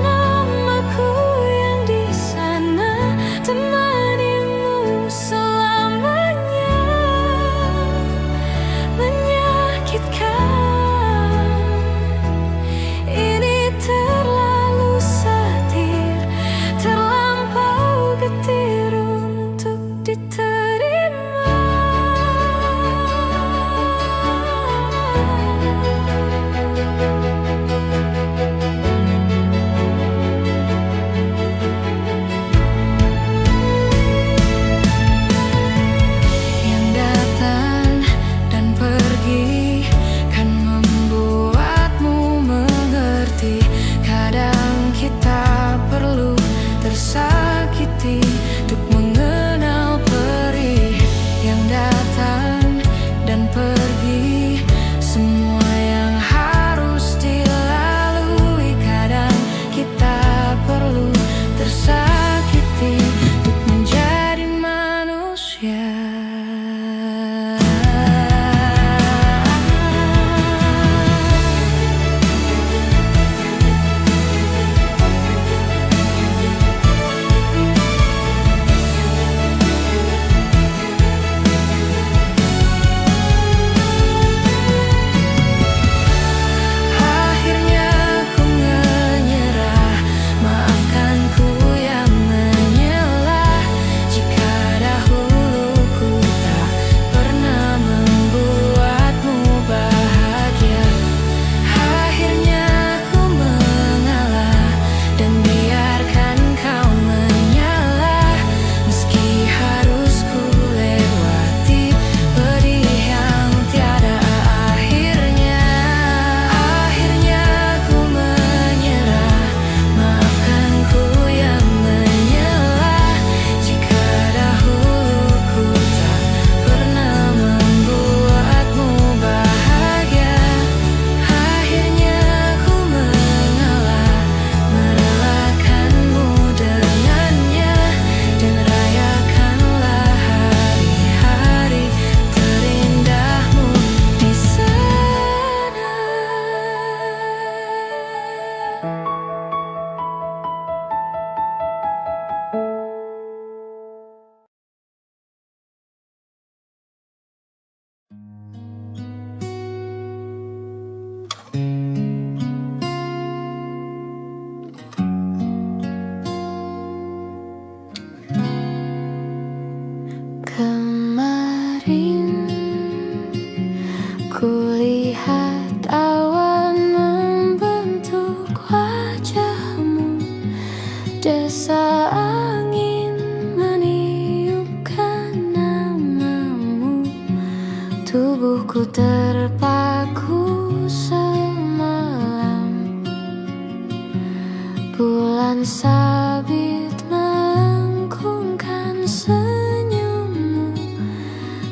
sabit melengkungkan senyummu,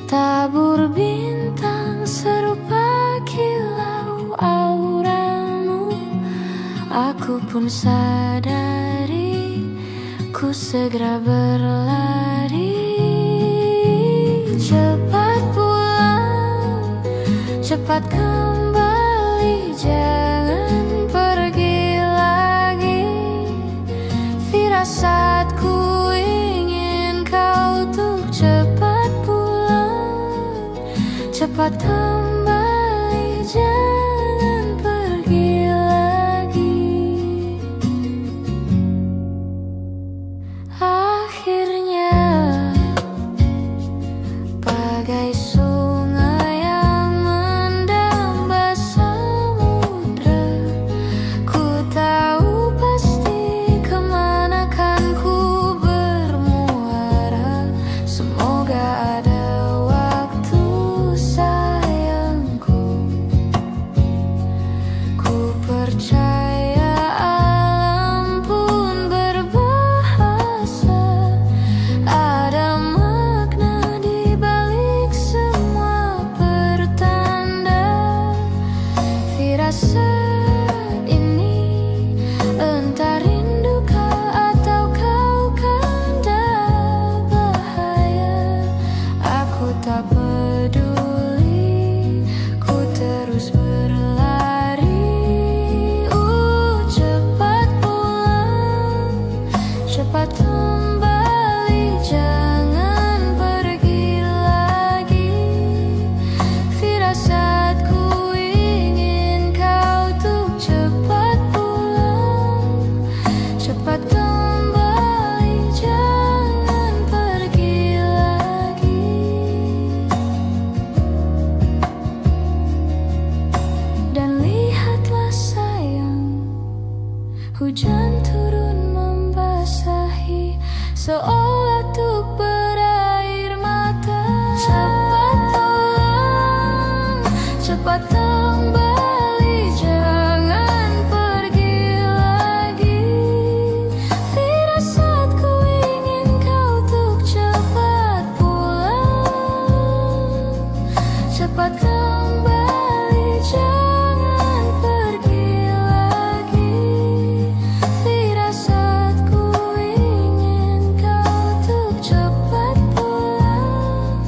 tabur bintang serupa kilau auramu. Aku pun sadari, ku segera berlari. Cepat pulang, cepat kembali, jangan pergi lagi. Firasatku ingin kau tuh cepat pulang, cepat kembali, jangan pergi lagi. Akhirnya bagai sungai yang mendamba samudra, ku tahu pasti kemana kan ku bermuara. Semoga ada waktu sayangku, ku percaya alam pun berbahasa. Ada makna di balik semua pertanda. Firasat ini entah rindukah atau kau kanda bahaya. Aku tak peduli, ku terus berlari. Cepat pulang, cepat kembali, jangan pergi lagi. Firasatku ingin kau tuh cepat pulang, cepat kembali, jangan pergi lagi. Dan lihatlah sayang, hujan turun membasahi, seolah tuk berair mata. Cepat pulang, cepat kembali, jangan pergi lagi. Firasatku ingin kau tuk cepat pulang, cepat kembali, jangan pergi lagi. Firasatku ingin kau tuk cepat pulang,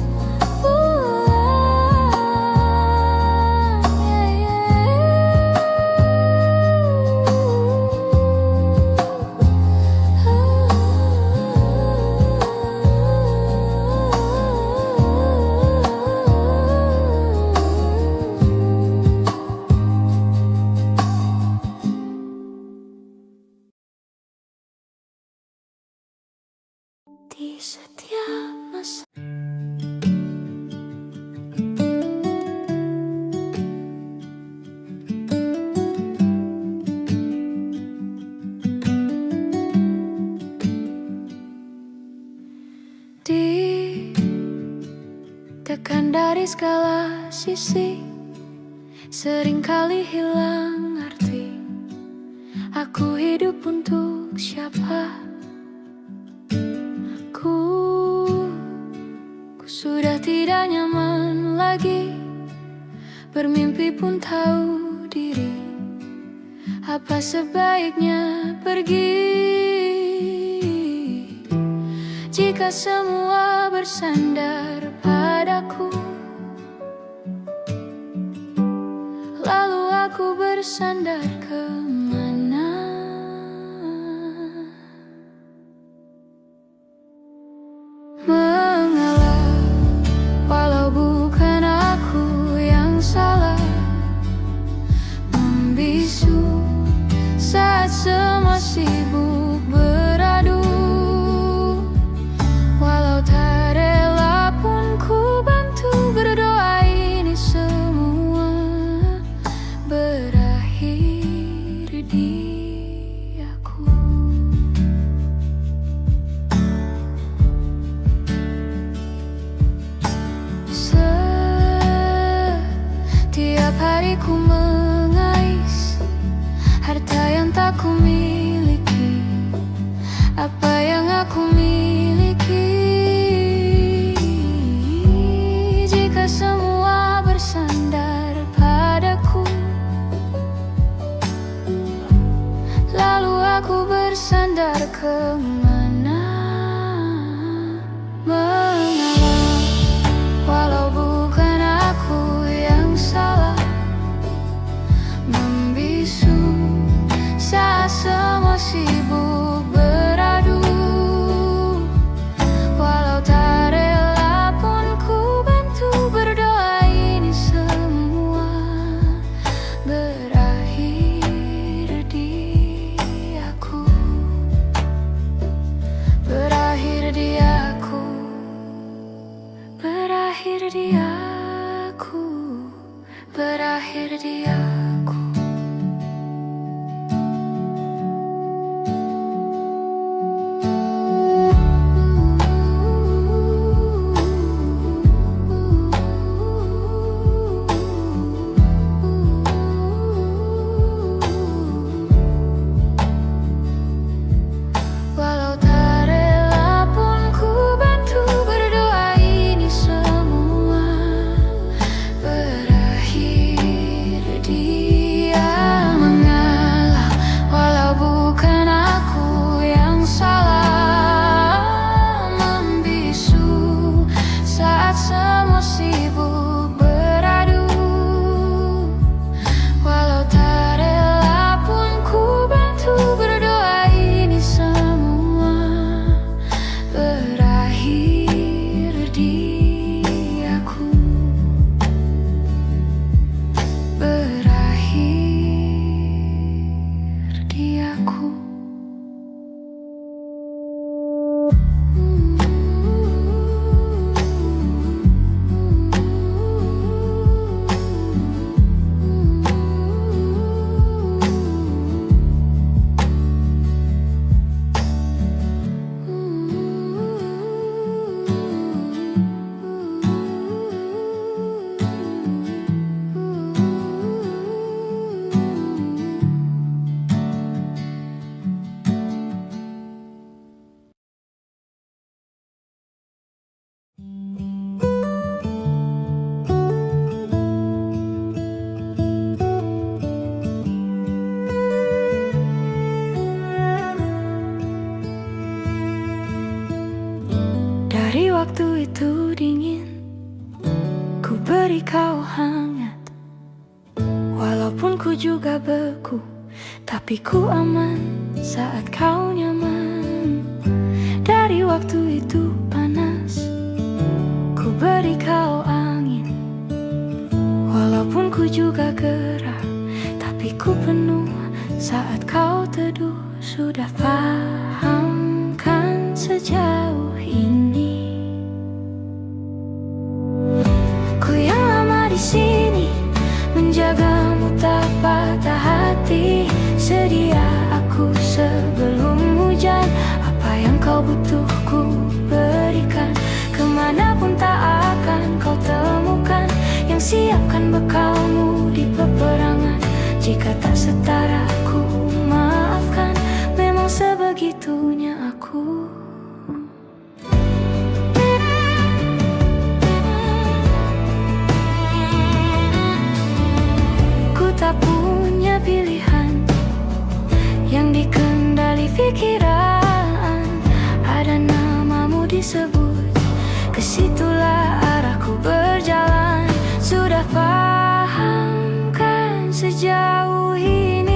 di setiap masa. Ditekan dari segala sisi, seringkali hilang arti. Aku hidup untuk siapa? Ku sudah tidak nyaman lagi, bermimpi pun tahu diri. Apa sebaiknya pergi jika semua bersandar padaku? Lalu aku bersandar kemana? Mengalah, walau bukan aku yang salah. Membisu saat semua sibuk beradu. Walau tak rela pun ku bantu berdoa, ini semua berakhir di aku. Setiap hari ku mengais harta yang tak ku miliki. apa yang aku miliki. Jika semua bersandar padaku, lalu aku bersandar kemana? Mengalah, walau bukan aku yang salah, membisu saat semua sibuk beradu. Walau tak rela pun ku bantu berdoa, ini semua berakhir di aku. Berakhir di aku. Berakhir di aku. Berakhir di aku. Walau tak rela pun ku bantu berdoa, ini semua berakhir dia. Mengalah, walau bukan aku yang salah, membisu saat semua sibuk beradu. Walau tak rela pun ku bantu berdoa, ini semua berakhir di aku. Berakhir di aku. Dari waktu itu dingin, ku beri kau hangat. Walaupun ku juga beku, tapi ku aman saat kau nyaman. Dari waktu itu panas, ku beri kau angin. Walaupun ku juga gerah, tapi ku penuh saat kau teduh. Sudah paham kan sejauh ini? Ku yang lama di sini, menjagamu tak patah hati. Sedia aku sebelum hujan, apa yang kau butuh ku berikan. Kemanapun tak akan kau temukan yang siapkan bekalmu di peperangan. Jika tak setara ku maafkan, memang sebegitunya aku. Ku tak punya pilihan yang dikendali pikiran. Ada namamu disebut, kesitulah arahku berjalan. Sudah paham kan sejauh ini?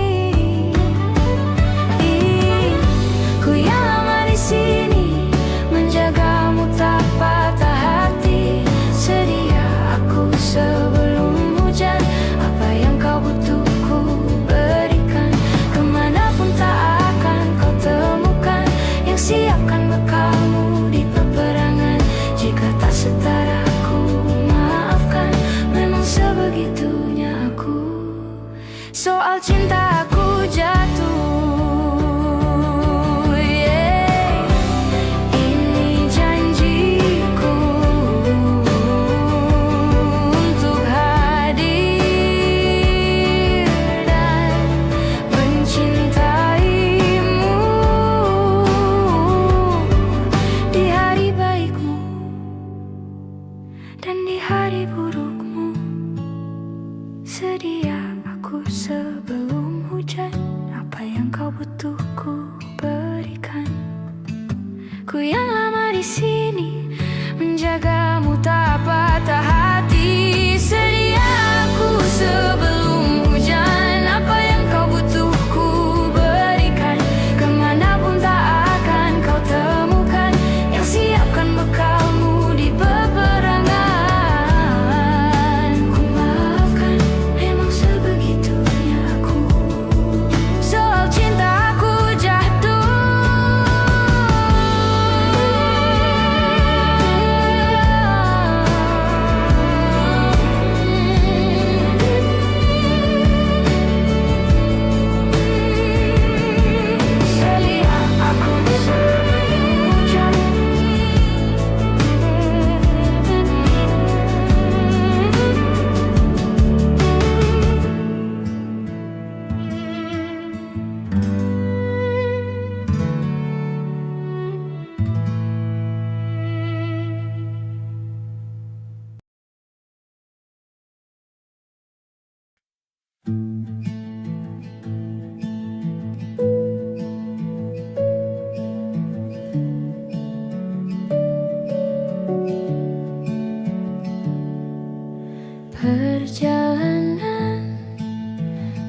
Perjalanan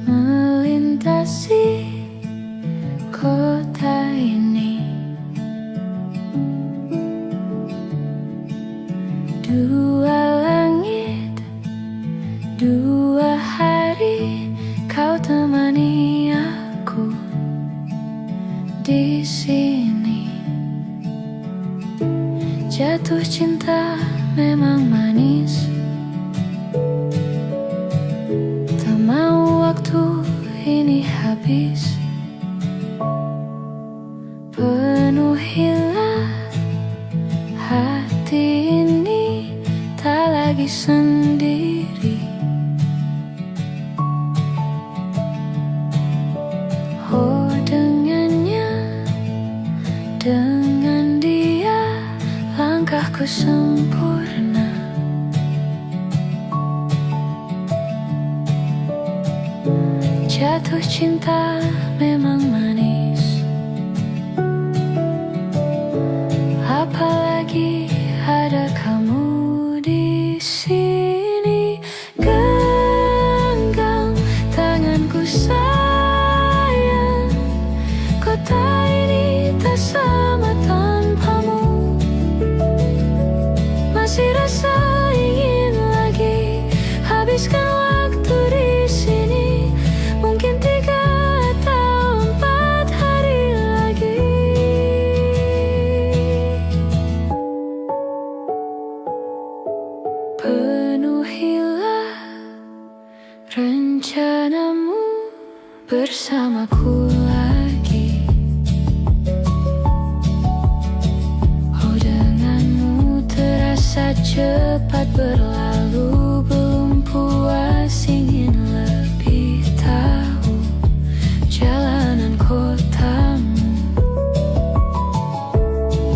melintasi kota ini, dua langit, dua hari, kau temani aku di sini. Jatuh cinta memang manis, waktu ini habis. Penuhilah hati ini, tak lagi sendiri. Oh, dengannya, dengan dia, langkahku sempurna. Jatuh cinta memang manis, apalagi ada kamu di sini. Genggam tanganku sayang, kota ini tak sama tanpamu. Masih rasa ingin lagi habiskan waktu di sini. Mungkin 3 atau 4 hari lagi. Penuhilah rencanamu bersamaku lagi. Oh, denganmu terasa cepat berlalu. Belum puas ingin lebih tahu jalanan kotamu.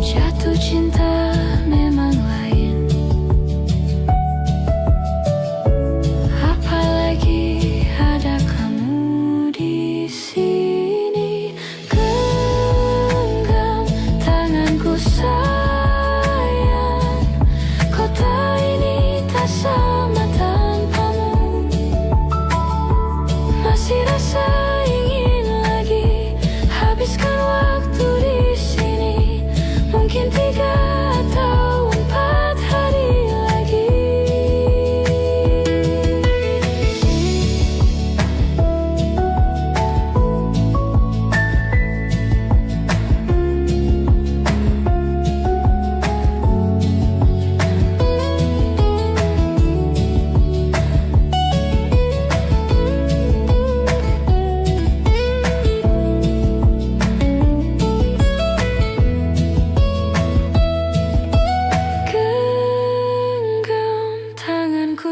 Jatuh cinta memang lain, apalagi ada kamu di sini. Genggam tanganku sayang, kota ini tak sama tanpamu. Masih rasa ingin lagi habiskan waktu di sini. Mungkin 3 atau 4 hari lagi.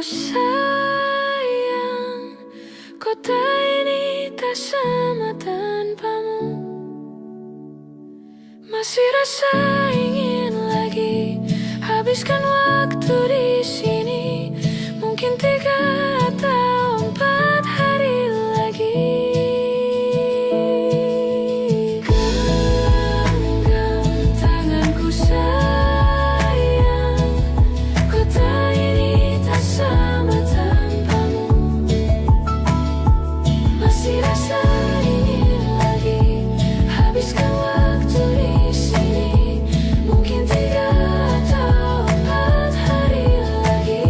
Sayang, kota ini tak sama tanpamu. Masih rasa ingin lagi habiskan waktu di sini. Mungkin 3 atau 4 hari lagi. Genggam tanganku sayang, kota ini tak sama tanpamu. Masih rasa ingin lagi habiskan waktu di sini. Mungkin 3 atau 4 hari lagi.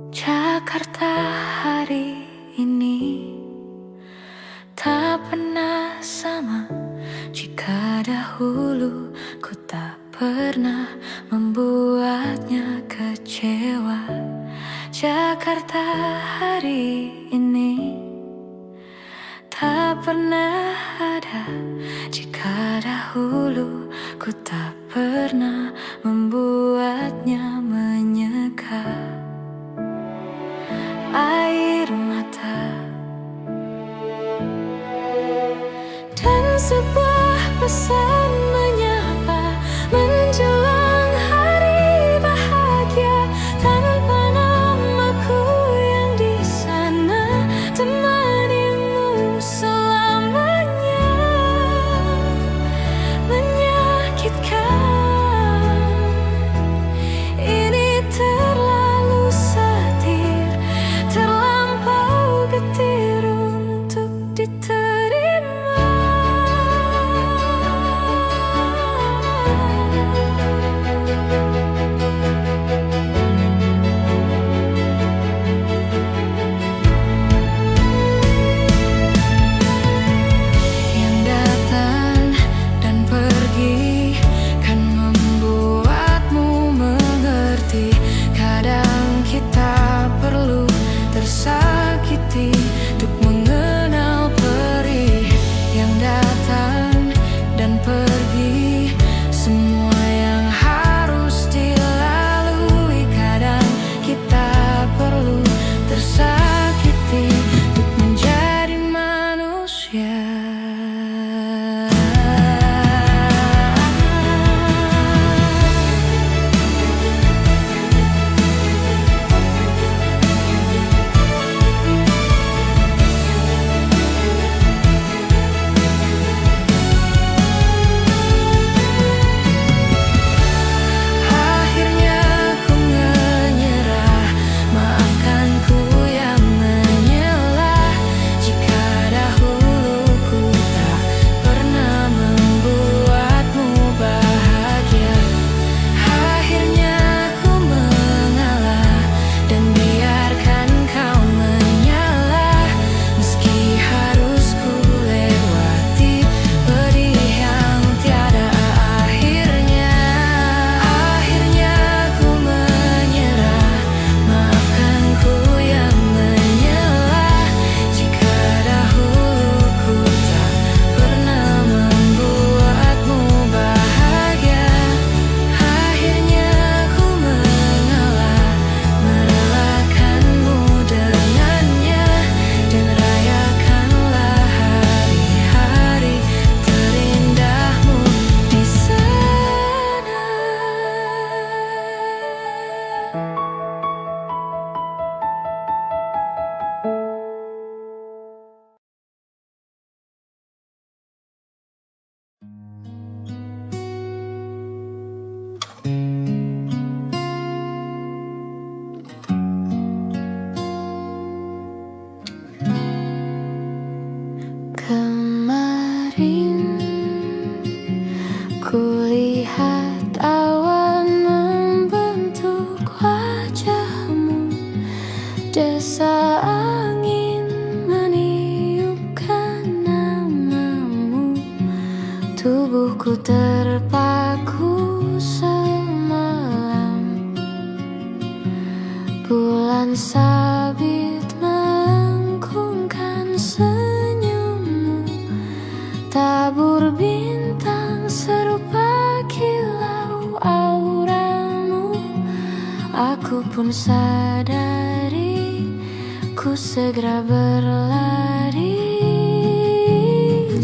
Jakarta hari ini tak pernah sama. dahulu ku tak pernah membuatnya kecewa. Jakarta hari ini tak pernah ada jika dahulu ku tak pernah membuatnya menyeka air mata. Dan sebuah pesan menyapa menjelang hari bahagia, tanpa namaku yang di sana temanimu selamanya. Menyakitkan, ini terlalu satir, terlampau getir untuk diterima. Yang datang dan pergi kan membuatmu mengerti. Kadang kita perlu tersakiti untuk mengenal perih. Yang datang dan pergi, semua yang harus dilalui. Kadang kita perlu tersakiti untuk menjadi manusia. Akhirnya ku menyerah, maafkan ku yang menyelah. Jika dahulu ku tak pernah membuatmu bahagia. Akhirnya ku mengalah dan biarkan kau menyalah. Meski harus ku lewati pedih yang tiada akhirnya. Akhirnya ku menyerah, maafkan ku yang menyelah. Jika dahulu ku tak pernah membuatmu bahagia. Akhirnya ku mengalah, merelakanmu dengannya. Dan rayakanlah hari-hari terindahmu di sana. Kemarin kulihat awan membentuk wajahmu, desa angin meniupkan namamu. Tubuhku terpaku semalam, bulan sabit melengkungkan senyummu. Tabur bintang serupa kilau auramu. Aku pun sadari, ku segera berlari.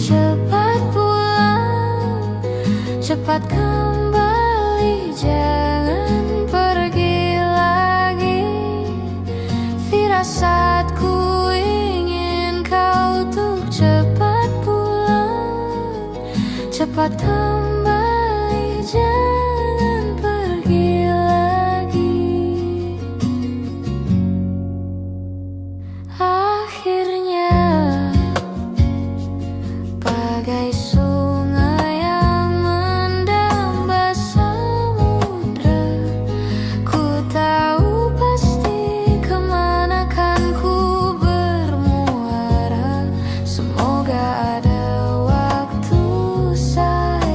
Cepat pulang, cepat kembali, jangan pergi lagi. Firasatku ingin kau untuk cepat pulang, cepat kembali, jangan pergi lagi. Akhirnya bagai sungai yang mendamba samudra, ku tahu pasti kemana kan ku bermuara. Semoga ada waktu saya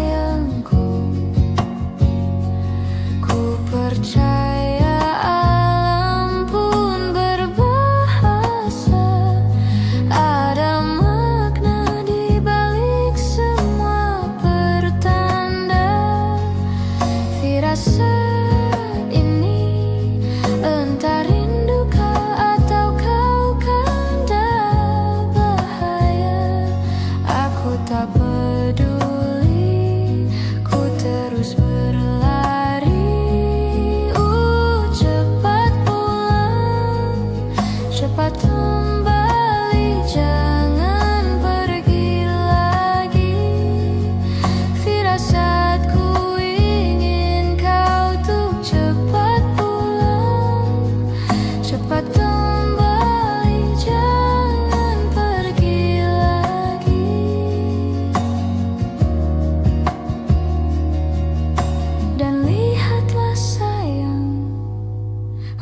tak peduli, ku terus berlari. Cepat pulang, cepat kembali, jangan pergi lagi. Firasatku ingin kau tuh cepat pulang, cepat kembali, jangan pergi lagi. Dan lihatlah sayang,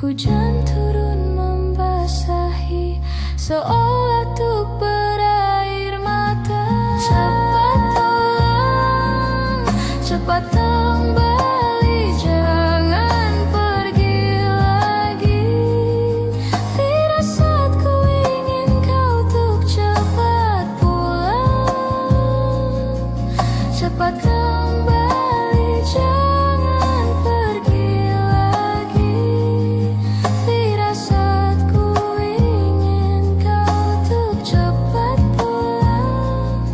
hujan turun membasahi, seolah tuk berair mata. Cepat pulang, cepat kembali, jangan pergi lagi. Firasatku ingin kau tuk cepat pulang, cepat kembali, jangan pergi lagi. Firasatku ingin kau tuk cepat pulang,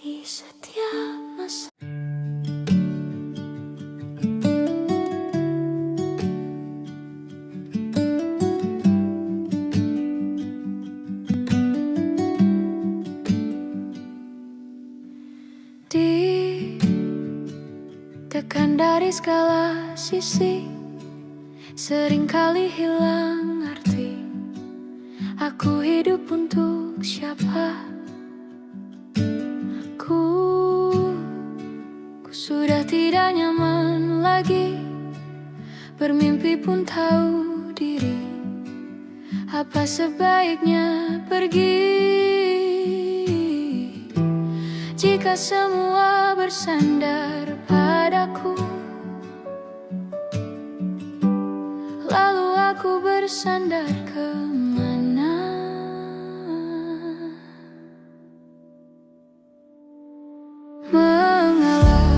di setiap masa. Ditekan dari segala sisi, seringkali hilang arti. Aku hidup untuk siapa? Ku sudah tidak nyaman lagi, bermimpi pun tahu diri. Apa sebaiknya pergi jika semua bersandar padaku? Lalu aku bersandar kemana? Mengalah,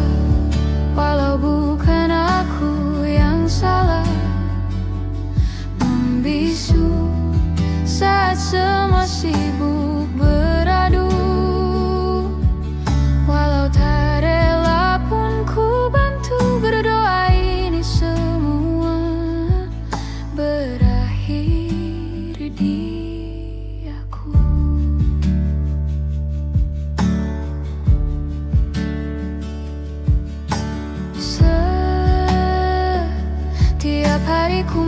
walau bukan aku yang salah. Membisu saat semua sibuk beradu. Walau tak rela pun ku bantu, berdoa ini semua berakhir di aku. Setiap hari ku